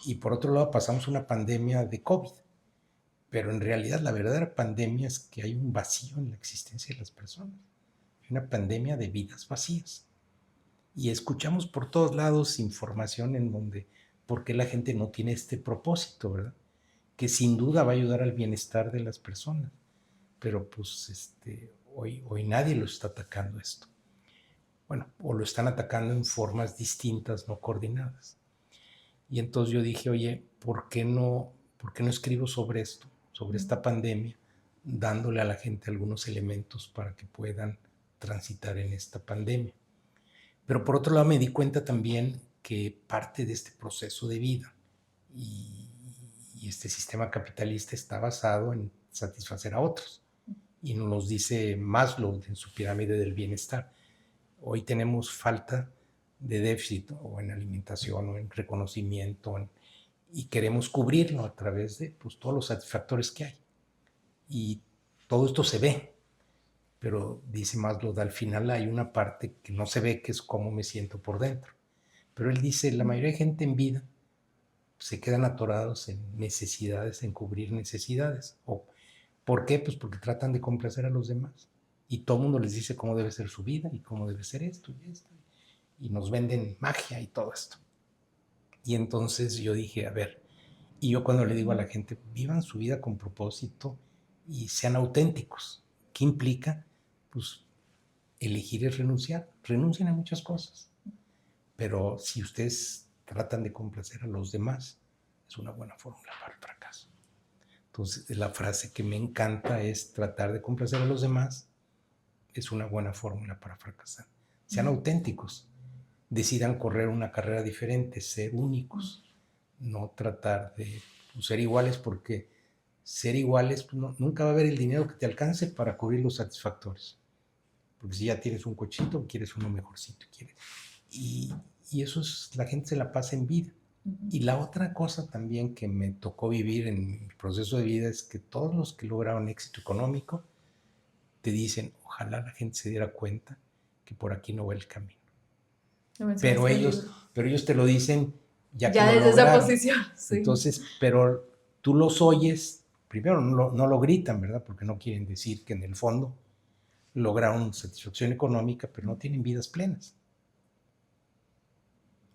Y por otro lado pasamos una pandemia de COVID, pero en realidad la verdadera pandemia es que hay un vacío en la existencia de las personas. Hay una pandemia de vidas vacías. Y escuchamos por todos lados información en donde, ¿por qué la gente no tiene este propósito, verdad? Que sin duda va a ayudar al bienestar de las personas. Pero pues hoy nadie lo está atacando esto. Bueno, o lo están atacando en formas distintas, no coordinadas. Y entonces yo dije, oye, por qué no escribo sobre esto, sobre esta pandemia, dándole a la gente algunos elementos para que puedan transitar en esta pandemia? Pero por otro lado me di cuenta también que parte de este proceso de vida y este sistema capitalista está basado en satisfacer a otros. Y nos lo dice Maslow en su pirámide del bienestar. Hoy tenemos falta de déficit o en alimentación o en reconocimiento y queremos cubrirlo a través de pues, todos los satisfactores que hay. Y todo esto se ve, pero dice Maslow, al final hay una parte que no se ve, que es cómo me siento por dentro. Pero él dice, la mayoría de gente en vida se quedan atorados en necesidades, en cubrir necesidades. ¿Por qué? Pues porque tratan de complacer a los demás. Y todo el mundo les dice cómo debe ser su vida y cómo debe ser esto y esto. Y nos venden magia y todo esto. Y entonces yo dije, a ver, y yo cuando le digo a la gente, vivan su vida con propósito y sean auténticos. ¿Qué implica? Pues elegir es renunciar. Renuncien a muchas cosas. Pero si ustedes tratan de complacer a los demás, es una buena fórmula para el fracaso. Entonces, la frase que me encanta es tratar de complacer a los demás es una buena fórmula para fracasar. Sean auténticos, decidan correr una carrera diferente, ser únicos, no tratar de ser iguales, porque ser iguales pues nunca va a haber el dinero que te alcance para cubrir los satisfactores. Porque si ya tienes un cochito, quieres uno mejorcito. Y eso es, la gente se la pasa en vida. Y la otra cosa también que me tocó vivir en mi proceso de vida es que todos los que lograron éxito económico te dicen, ojalá la gente se diera cuenta que por aquí no va el camino. Pero ellos te lo dicen ya que lo desde esa lograron. posición. Sí. Entonces, pero tú los oyes, primero no lo gritan, ¿verdad? Porque no quieren decir que en el fondo lograron satisfacción económica, pero no tienen vidas plenas.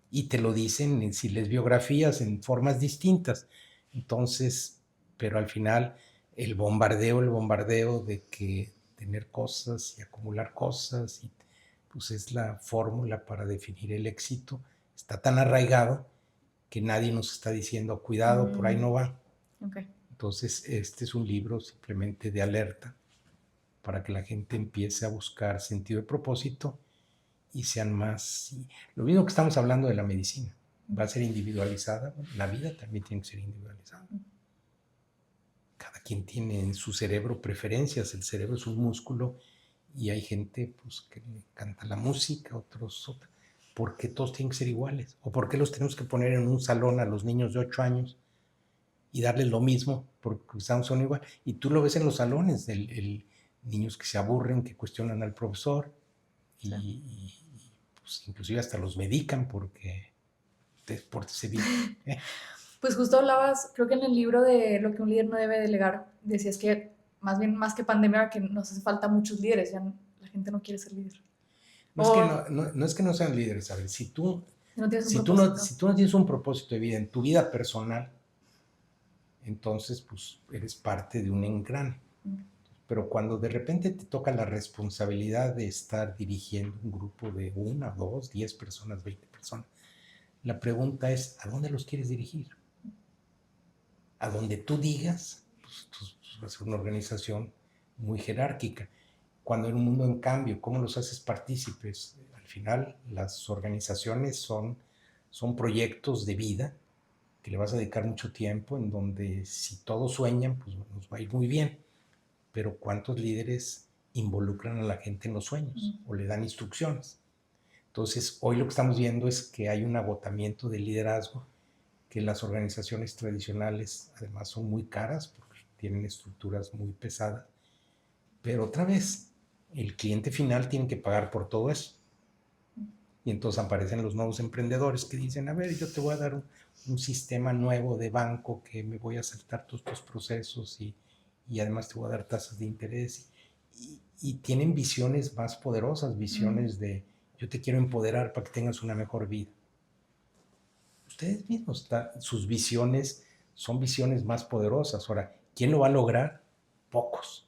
Y te lo dicen en si les biografías en formas distintas. Entonces, pero al final el bombardeo de que tener cosas y acumular cosas, y pues es la fórmula para definir el éxito, está tan arraigado que nadie nos está diciendo, cuidado, por ahí no va. Okay. Entonces, este es un libro simplemente de alerta para que la gente empiece a buscar sentido de propósito y sean más... Lo mismo que estamos hablando de la medicina, va a ser individualizada, la vida también tiene que ser individualizada. Cada quien tiene en su cerebro preferencias, el cerebro es un músculo y hay gente pues, que le encanta la música, otros otra. ¿Por qué todos tienen que ser iguales? ¿O por qué los tenemos que poner en un salón a los niños de 8 años y darles lo mismo porque son igual? Y tú lo ves en los salones, niños que se aburren, que cuestionan al profesor y pues, inclusive hasta los medican porque se vive. Pues justo hablabas, creo que en el libro de Lo que un líder no debe delegar, decías que más bien, más que pandemia, que nos hace falta muchos líderes, ya la gente no quiere ser líder. No es que no sean líderes, ¿sabes? Si tú no tienes un propósito de vida en tu vida personal, entonces pues eres parte de un engrane. Pero cuando de repente te toca la responsabilidad de estar dirigiendo un grupo de 1, 2, 10 personas, 20 personas, la pregunta es, ¿a dónde los quieres dirigir? A donde tú digas, pues va a ser una organización muy jerárquica. cuando en un mundo en cambio, ¿cómo los haces partícipes? Al final, las organizaciones son proyectos de vida que le vas a dedicar mucho tiempo, en donde si todos sueñan, pues nos va a ir muy bien. Pero ¿cuántos líderes involucran a la gente en los sueños o le dan instrucciones? Entonces, hoy lo que estamos viendo es que hay un agotamiento del liderazgo, que las organizaciones tradicionales además son muy caras porque tienen estructuras muy pesadas. Pero otra vez, el cliente final tiene que pagar por todo eso. Y entonces aparecen los nuevos emprendedores que dicen, a ver, yo te voy a dar un sistema nuevo de banco que me voy a saltar todos tus procesos y además te voy a dar tasas de interés. Y tienen visiones más poderosas, visiones de yo te quiero empoderar para que tengas una mejor vida. Ustedes mismos, sus visiones son visiones más poderosas. Ahora, ¿quién lo va a lograr? Pocos.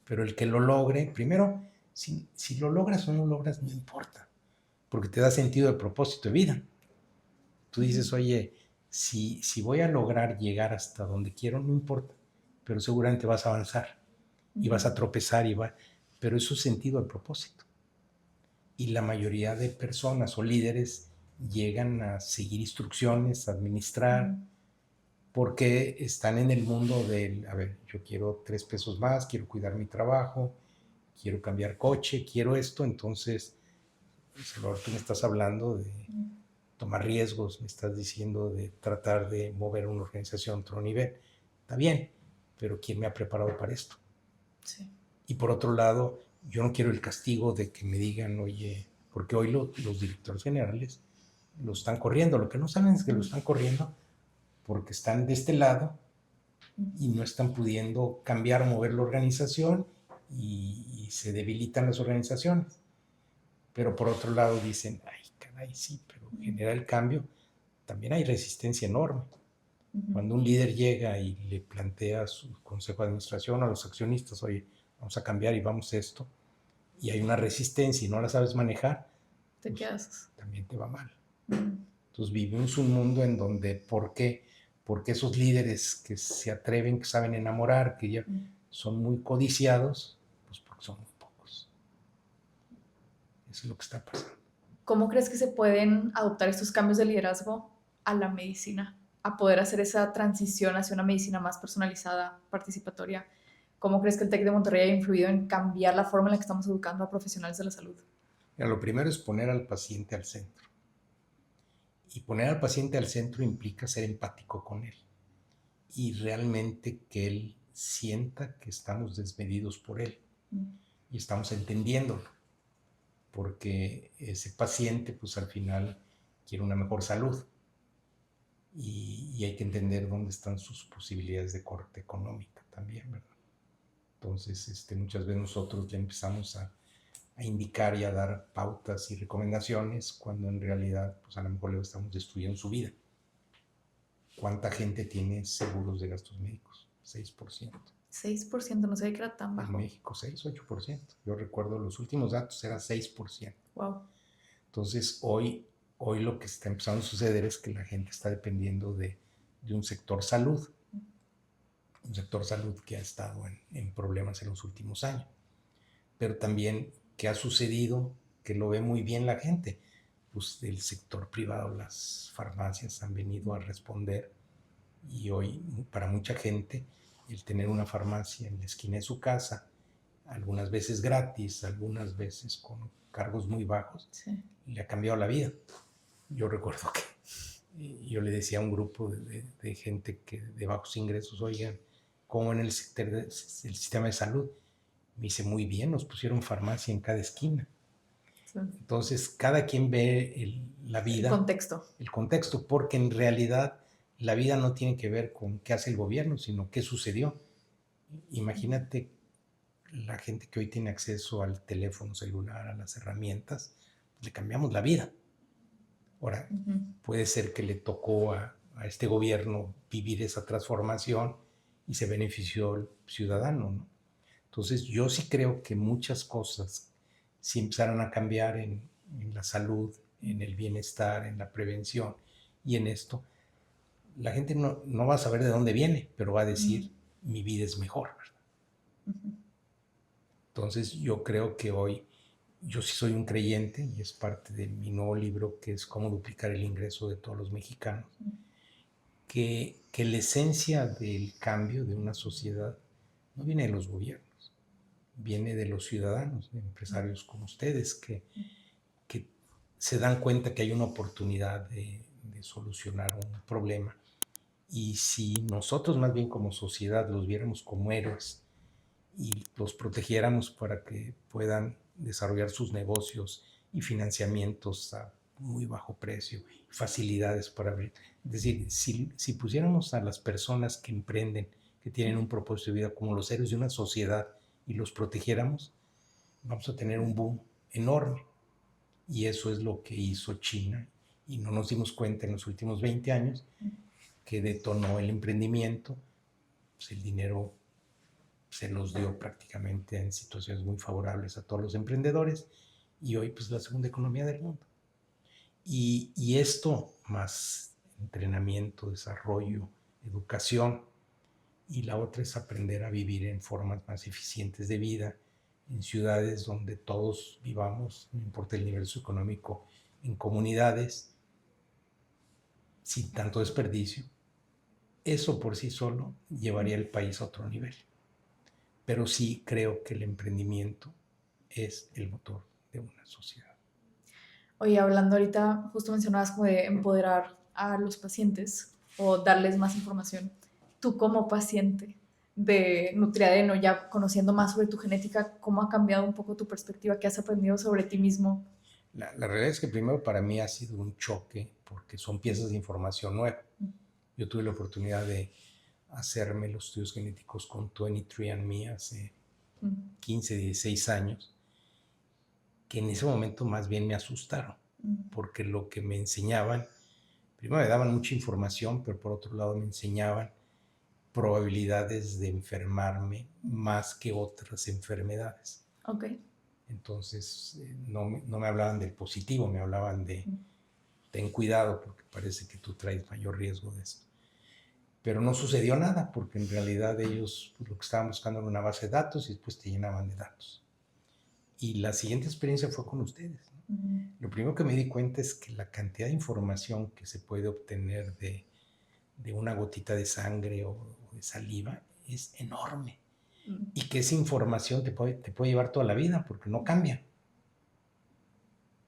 Pero el que lo logre, primero, si lo logras o no lo logras, no importa, porque te da sentido de propósito de vida. Tú dices, oye, si voy a lograr llegar hasta donde quiero, no importa, pero seguramente vas a avanzar y vas a tropezar, pero eso es sentido de propósito. Y la mayoría de personas o líderes llegan a seguir instrucciones, a administrar, porque están en el mundo del, a ver, yo quiero 3 pesos más, quiero cuidar mi trabajo, quiero cambiar coche, quiero esto. Entonces, Salvador, tú me estás hablando de tomar riesgos, me estás diciendo de tratar de mover una organización a otro nivel. Está bien, pero ¿quién me ha preparado para esto? Sí. Y por otro lado, yo no quiero el castigo de que me digan, oye, porque hoy los directores generales lo están corriendo. Lo que no saben es que lo están corriendo porque están de este lado y no están pudiendo cambiar o mover la organización y se debilitan las organizaciones. Pero por otro lado dicen, ay, caray, sí, pero genera el cambio. También hay resistencia enorme. Cuando un líder llega y le plantea a su consejo de administración, a los accionistas, oye, vamos a cambiar y vamos a esto, y hay una resistencia y no la sabes manejar, ¿Te pues, quedas? también te va mal. Entonces vivimos un mundo en donde, ¿por qué? Porque esos líderes que se atreven, que saben enamorar, que ya son muy codiciados, pues porque son muy pocos. Eso es lo que está pasando. ¿Cómo crees que se pueden adoptar estos cambios de liderazgo a la medicina? A poder hacer esa transición hacia una medicina más personalizada, participatoria. ¿Cómo crees que el TEC de Monterrey ha influido en cambiar la forma en la que estamos educando a profesionales de la salud? Mira, lo primero es poner al paciente al centro. Y poner al paciente al centro implica ser empático con él. Y realmente que él sienta que estamos desmedidos por él. Y estamos entendiéndolo. Porque ese paciente, pues al final, quiere una mejor salud. Y hay que entender dónde están sus posibilidades de corte económica también, ¿verdad? Entonces, muchas veces nosotros ya empezamos a indicar y a dar pautas y recomendaciones cuando en realidad, pues a lo mejor le estamos destruyendo su vida. ¿Cuánta gente tiene seguros de gastos médicos? 6%. 6%, no sabía que era tan bajo. En México, 6-8%. Yo recuerdo los últimos datos era 6%. Wow. Entonces, hoy lo que está empezando a suceder es que la gente está dependiendo de un sector salud. Un sector salud que ha estado en problemas en los últimos años. Pero también, ¿qué ha sucedido? Que lo ve muy bien la gente. Pues el sector privado, las farmacias han venido a responder y hoy para mucha gente el tener una farmacia en la esquina de su casa, algunas veces gratis, algunas veces con cargos muy bajos, Sí. le ha cambiado la vida. Yo recuerdo que yo le decía a un grupo de gente que de bajos ingresos, oigan, ¿cómo en el sistema de salud? Me dice, muy bien, nos pusieron farmacia en cada esquina. Sí. Entonces, cada quien ve la vida. El contexto, porque en realidad la vida no tiene que ver con qué hace el gobierno, sino qué sucedió. Imagínate la gente que hoy tiene acceso al teléfono celular, a las herramientas, le cambiamos la vida. Ahora, puede ser que le tocó a este gobierno vivir esa transformación y se benefició el ciudadano, ¿no? Entonces, yo sí creo que muchas cosas sí empezaron a cambiar en la salud, en el bienestar, en la prevención y en esto. La gente no va a saber de dónde viene, pero va a decir, mi vida es mejor, ¿verdad? Entonces yo creo que hoy, yo sí soy un creyente y es parte de mi nuevo libro que es Cómo duplicar el ingreso de todos los mexicanos, que la esencia del cambio de una sociedad no viene de los gobiernos, viene de los ciudadanos, de empresarios como ustedes que se dan cuenta que hay una oportunidad de solucionar un problema. Y si nosotros más bien como sociedad los viéramos como héroes y los protegiéramos para que puedan desarrollar sus negocios y financiamientos a muy bajo precio, facilidades para abrir. Es decir, si pusiéramos a las personas que emprenden, que tienen un propósito de vida como los héroes de una sociedad y los protegiéramos, vamos a tener un boom enorme. Y eso es lo que hizo China y no nos dimos cuenta en los últimos 20 años que detonó el emprendimiento, pues el dinero se los dio prácticamente en situaciones muy favorables a todos los emprendedores y hoy pues la segunda economía del mundo. Y esto más entrenamiento, desarrollo, educación y la otra es aprender a vivir en formas más eficientes de vida en ciudades donde todos vivamos, no importa el nivel socioeconómico, en comunidades sin tanto desperdicio. Eso por sí solo llevaría el país a otro nivel. Pero sí creo que el emprendimiento es el motor de una sociedad. Oye, hablando ahorita, justo mencionabas como de empoderar a los pacientes o darles más información. Tú como paciente de Nutriadeno, ya conociendo más sobre tu genética, ¿cómo ha cambiado un poco tu perspectiva? ¿Qué has aprendido sobre ti mismo? La realidad es que primero para mí ha sido un choque porque son piezas de información nueva. Yo tuve la oportunidad de hacerme los estudios genéticos con 23andMe hace 15, 16 años, que en ese momento más bien me asustaron, porque lo que me enseñaban, primero me daban mucha información, pero por otro lado me enseñaban probabilidades de enfermarme más que otras enfermedades. Ok. Entonces no me hablaban del positivo, me hablaban de ten cuidado porque parece que tú traes mayor riesgo de esto. Pero no sucedió nada porque en realidad ellos pues, lo que estaban buscando era una base de datos y después te llenaban de datos. Y la siguiente experiencia fue con ustedes, ¿no? Lo primero que me di cuenta es que la cantidad de información que se puede obtener de una gotita de sangre o de saliva es enorme. Y que esa información te puede llevar toda la vida porque no cambia.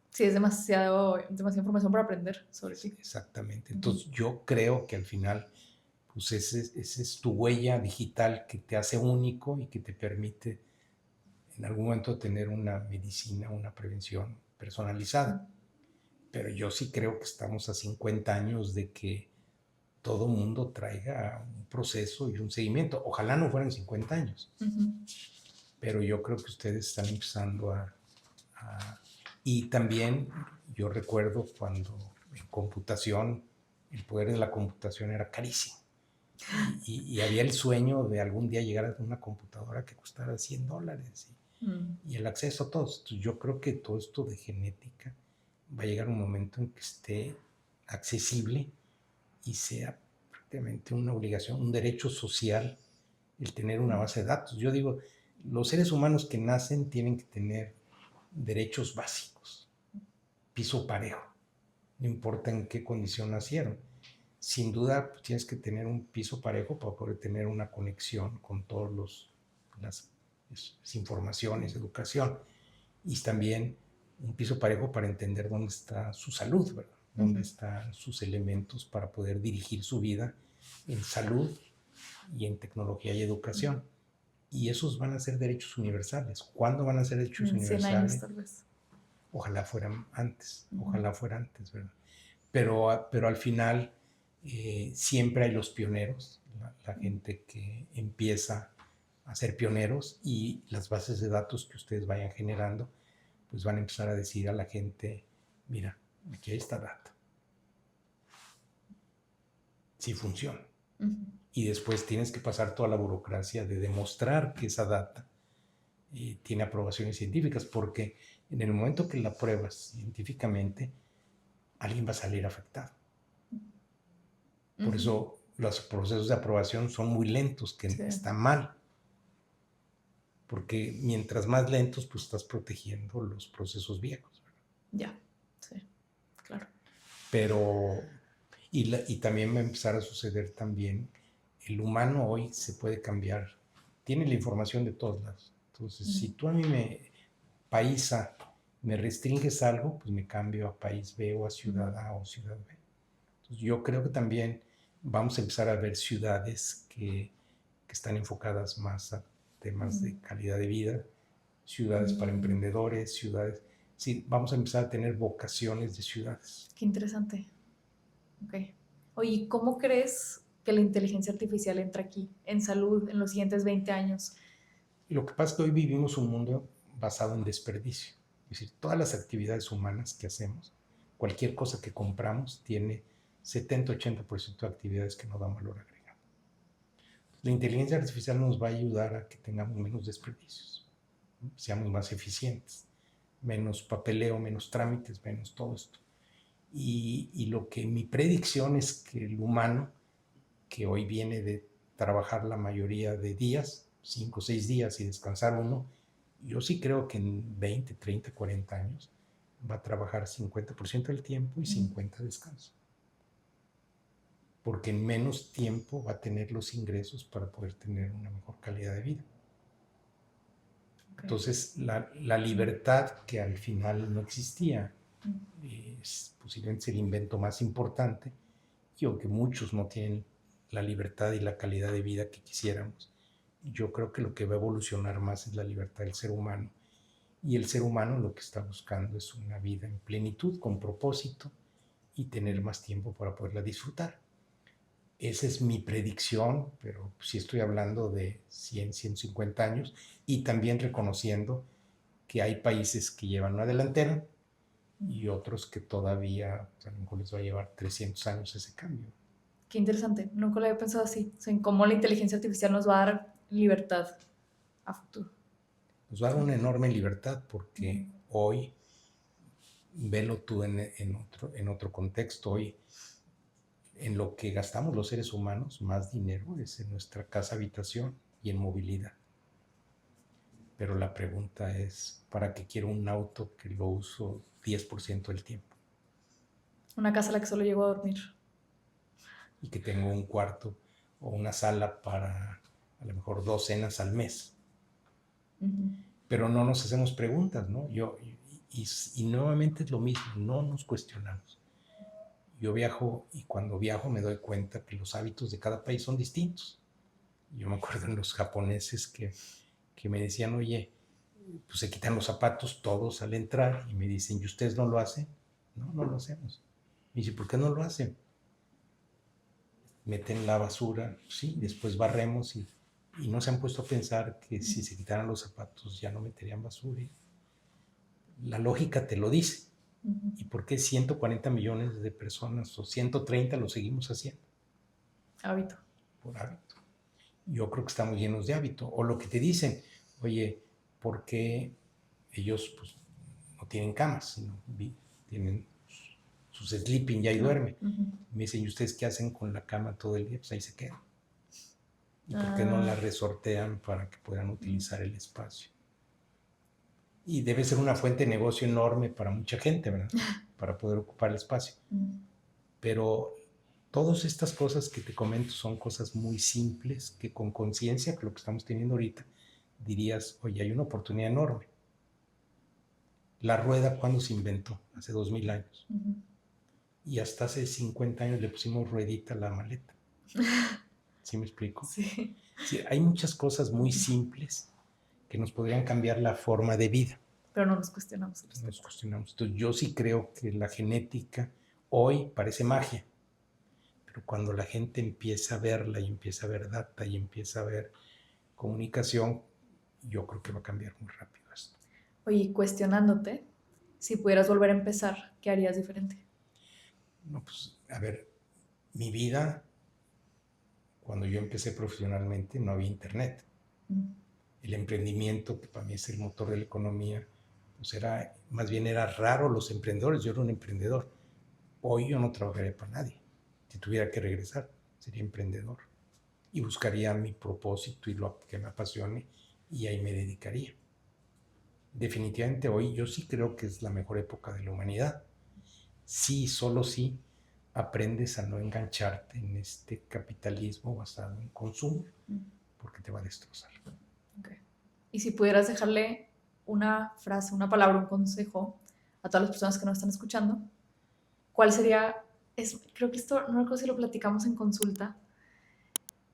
Sí, es demasiada información para aprender sobre ti. Exactamente. Entonces yo creo que al final pues esa es tu huella digital que te hace único y que te permite en algún momento tener una medicina, una prevención personalizada. Pero yo sí creo que estamos a 50 años de que todo mundo traiga un proceso y un seguimiento. Ojalá no fueran 50 años. Pero yo creo que ustedes están empezando y también yo recuerdo cuando en computación, el poder de la computación era carísimo. Y había el sueño de algún día llegar a una computadora que costara $100 y el acceso a todos. Entonces yo creo que todo esto de genética va a llegar un momento en que esté accesible y sea prácticamente una obligación, un derecho social el tener una base de datos. Yo digo, los seres humanos que nacen tienen que tener derechos básicos, piso parejo, no importa en qué condición nacieron. Sin duda pues, tienes que tener un piso parejo para poder tener una conexión con todas las informaciones, educación, y también un piso parejo para entender dónde está su salud, ¿verdad? Dónde están sus elementos para poder dirigir su vida en salud y en tecnología y educación. Y esos van a ser derechos universales. ¿Cuándo van a ser derechos universales? 100 años tal vez. Ojalá fuera antes, ¿verdad? Pero al final siempre hay los pioneros, la gente que empieza a ser pioneros y las bases de datos que ustedes vayan generando, pues van a empezar a decir a la gente, mira, aquí hay esta data. Sí funciona. Y después tienes que pasar toda la burocracia de demostrar que esa data tiene aprobaciones científicas, porque en el momento que la pruebas científicamente, alguien va a salir afectado. Por eso los procesos de aprobación son muy lentos, que está mal. porque mientras más lentos, pues estás protegiendo los procesos viejos, ¿verdad? Ya, sí, claro. Pero, y también va a empezar a suceder también, el humano hoy se puede cambiar, tiene la información de todos lados. Entonces, si tú a mí país A, me restringes algo, pues me cambio a país B o a ciudad A o ciudad B. Entonces, yo creo que también vamos a empezar a ver ciudades que están enfocadas más a temas de calidad de vida, ciudades para emprendedores, ciudades... Sí, vamos a empezar a tener vocaciones de ciudades. Qué interesante. Ok. Oye, ¿cómo crees que la inteligencia artificial entra aquí, en salud, en los siguientes 20 años? Y lo que pasa es que hoy vivimos un mundo basado en desperdicio. Es decir, todas las actividades humanas que hacemos, cualquier cosa que compramos, tiene 70-80% de actividades que no dan valor agregado. La inteligencia artificial nos va a ayudar a que tengamos menos desperdicios, ¿no? Seamos más eficientes, menos papeleo, menos trámites, menos todo esto. Y lo que mi predicción es que el humano, que hoy viene de trabajar la mayoría de días, 5 o 6 días y descansar uno, yo sí creo que en 20, 30, 40 años va a trabajar 50% del tiempo y 50% descanso. Porque en menos tiempo va a tener los ingresos para poder tener una mejor calidad de vida. Okay. Entonces, la libertad que al final no existía es posiblemente el invento más importante, y aunque muchos no tienen la libertad y la calidad de vida que quisiéramos, yo creo que lo que va a evolucionar más es la libertad del ser humano, y el ser humano lo que está buscando es una vida en plenitud, con propósito, y tener más tiempo para poderla disfrutar. Esa es mi predicción, pero sí estoy hablando de 100, 150 años, y también reconociendo que hay países que llevan una delantera y otros que todavía, a lo mejor les va a llevar 300 años ese cambio. Qué interesante, nunca lo había pensado así, o sea, en cómo la inteligencia artificial nos va a dar libertad a futuro. Nos va a dar una enorme libertad porque hoy, velo tú en otro contexto, hoy en lo que gastamos los seres humanos, más dinero es en nuestra casa habitación y en movilidad. Pero la pregunta es, ¿para qué quiero un auto que lo uso 10% del tiempo? Una casa a la que solo llego a dormir. Y que tengo un cuarto o una sala para a lo mejor 2 cenas al mes. Pero no nos hacemos preguntas, ¿no? Y nuevamente es lo mismo, no nos cuestionamos. Yo viajo y cuando viajo me doy cuenta que los hábitos de cada país son distintos. Yo me acuerdo en los japoneses que me decían, oye, pues se quitan los zapatos todos al entrar, y me dicen, ¿y ustedes no lo hacen? No, no lo hacemos. Me dice, ¿por qué no lo hacen? Meten la basura, sí, después barremos, y no se han puesto a pensar que si se quitaran los zapatos ya no meterían basura. La lógica te lo dice. ¿Y por qué 140 millones de personas o 130 lo seguimos haciendo? Hábito. Por hábito. Yo creo que estamos llenos de hábito. O lo que te dicen, oye, ¿por qué ellos pues, no tienen camas, sino tienen sus sleeping y ahí duermen? Me dicen, ¿y ustedes qué hacen con la cama todo el día? Pues ahí se quedan. ¿Y por qué no la resortean para que puedan utilizar el espacio? Y debe ser una fuente de negocio enorme para mucha gente, ¿verdad? Para poder ocupar el espacio. Pero todas estas cosas que te comento son cosas muy simples que con conciencia, que lo que estamos teniendo ahorita, dirías, oye, hay una oportunidad enorme. La rueda, ¿cuándo se inventó? Hace 2000 años. Y hasta hace 50 años le pusimos ruedita a la maleta. ¿Sí me explico? Sí. Sí, hay muchas cosas muy simples que nos podrían cambiar la forma de vida. Pero no nos cuestionamos. No nos cuestionamos. Entonces, yo sí creo que la genética hoy parece magia, pero cuando la gente empieza a verla y empieza a ver data y empieza a ver comunicación, yo creo que va a cambiar muy rápido esto. Oye, cuestionándote, si pudieras volver a empezar, ¿qué harías diferente? No, pues, a ver, mi vida, cuando yo empecé profesionalmente, no había internet. El emprendimiento, que para mí es el motor de la economía, pues más bien era raro los emprendedores. Yo era un emprendedor. Hoy yo no trabajaría para nadie. Si tuviera que regresar, sería emprendedor y buscaría mi propósito y lo que me apasione y ahí me dedicaría. Definitivamente hoy yo sí creo que es la mejor época de la humanidad. Sí, solo sí aprendes a no engancharte en este capitalismo basado en consumo, porque te va a destrozar. Okay. Y si pudieras dejarle una frase, una palabra, un consejo a todas las personas que nos están escuchando, ¿cuál sería? Creo que esto, no recuerdo si lo platicamos en consulta,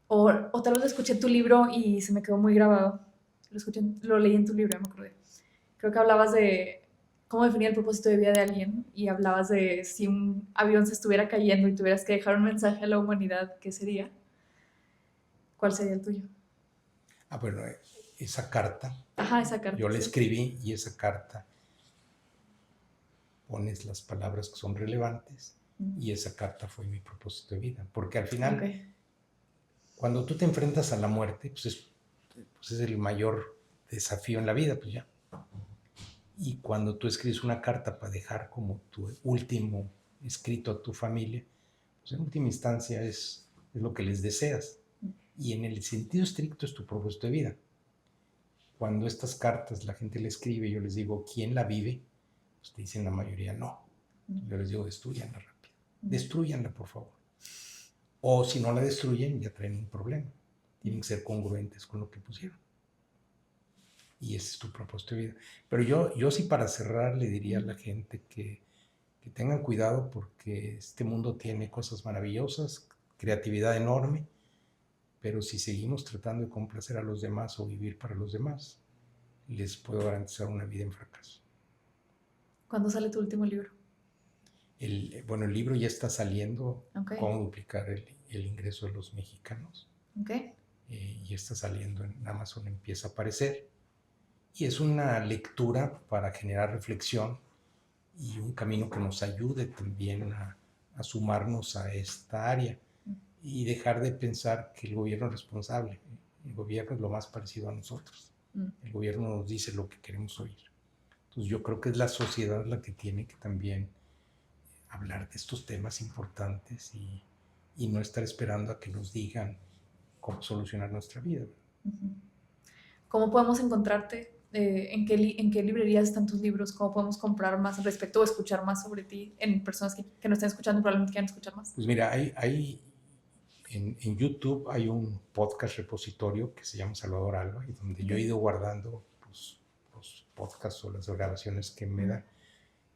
o tal vez lo escuché en tu libro y se me quedó muy grabado. Lo leí en tu libro, ya me acordé. Creo que hablabas de cómo definir el propósito de vida de alguien y hablabas de si un avión se estuviera cayendo y tuvieras que dejar un mensaje a la humanidad, ¿qué sería? ¿Cuál sería el tuyo? Bueno, esa carta, Esa carta. yo la escribí y esa carta pones las palabras que son relevantes y esa carta fue mi propósito de vida. Porque al final, cuando tú te enfrentas a la muerte, pues es el mayor desafío en la vida, pues ya. Y cuando tú escribes una carta para dejar como tu último escrito a tu familia, pues en última instancia es lo que les deseas. Y en el sentido estricto es tu propósito de vida. Cuando estas cartas la gente le escribe, yo les digo, ¿quién la vive? Pues te dicen la mayoría, no. Yo les digo, destruyanla rápido. Destruyanla, por favor. O si no la destruyen, ya traen un problema. Tienen que ser congruentes con lo que pusieron. Y ese es tu propósito de vida. Pero yo sí, para cerrar, le diría a la gente que tengan cuidado, porque este mundo tiene cosas maravillosas, creatividad enorme, pero si seguimos tratando de complacer a los demás o vivir para los demás, les puedo garantizar una vida en fracaso. ¿Cuándo sale tu último libro? El libro ya está saliendo, Cómo duplicar el ingreso de los mexicanos. Ya está saliendo en Amazon, empieza a aparecer. Y es una lectura para generar reflexión y un camino que nos ayude también a sumarnos a esta área y dejar de pensar que el gobierno es responsable. El gobierno es lo más parecido a nosotros. El gobierno nos dice lo que queremos oír. Entonces yo creo que es la sociedad la que tiene que también hablar de estos temas importantes y no estar esperando a que nos digan cómo solucionar nuestra vida. ¿Cómo podemos encontrarte? ¿En qué librerías están tus libros? ¿Cómo podemos comprar más al respecto o escuchar más sobre ti en personas que nos estén escuchando y probablemente quieran escuchar más? Pues mira, en YouTube hay un podcast repositorio que se llama Salvador Alba, y donde yo he ido guardando los podcasts o las grabaciones que me dan.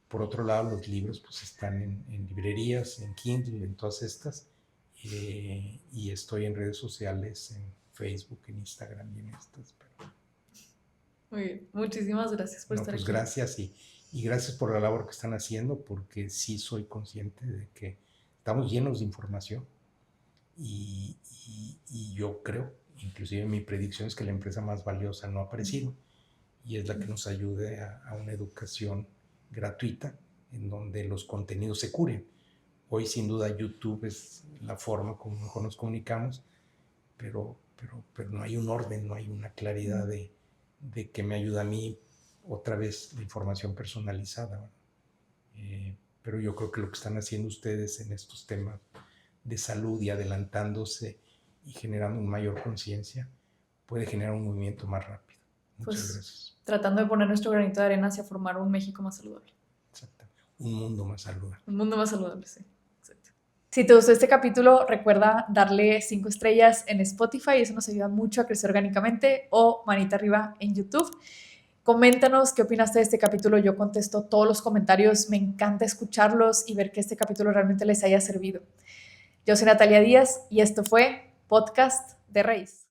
Por otro lado, los libros pues están en librerías, en Kindle, en todas estas, y estoy en redes sociales, en Facebook, en Instagram y en estas. Muy bien, muchísimas gracias por estar aquí. Gracias y gracias por la labor que están haciendo, porque sí soy consciente de que estamos llenos de información y yo creo, inclusive mi predicción es que la empresa más valiosa no ha aparecido y es la que nos ayude a una educación gratuita en donde los contenidos se curen. Hoy sin duda YouTube es la forma como mejor nos comunicamos, pero no hay un orden, no hay una claridad de que me ayuda a mí otra vez la información personalizada. Pero yo creo que lo que están haciendo ustedes en estos temas de salud y adelantándose y generando una mayor conciencia puede generar un movimiento más rápido. Muchas gracias. Tratando de poner nuestro granito de arena hacia formar un México más saludable. Exacto. Un mundo más saludable. Un mundo más saludable, sí. Exacto. Si te gustó este capítulo, recuerda darle 5 estrellas en Spotify, eso nos ayuda mucho a crecer orgánicamente, o manita arriba en YouTube. Coméntanos qué opinaste de este capítulo, yo contesto todos los comentarios, me encanta escucharlos y ver que este capítulo realmente les haya servido. Yo soy Natalia Díaz y esto fue Podcast de Raíz.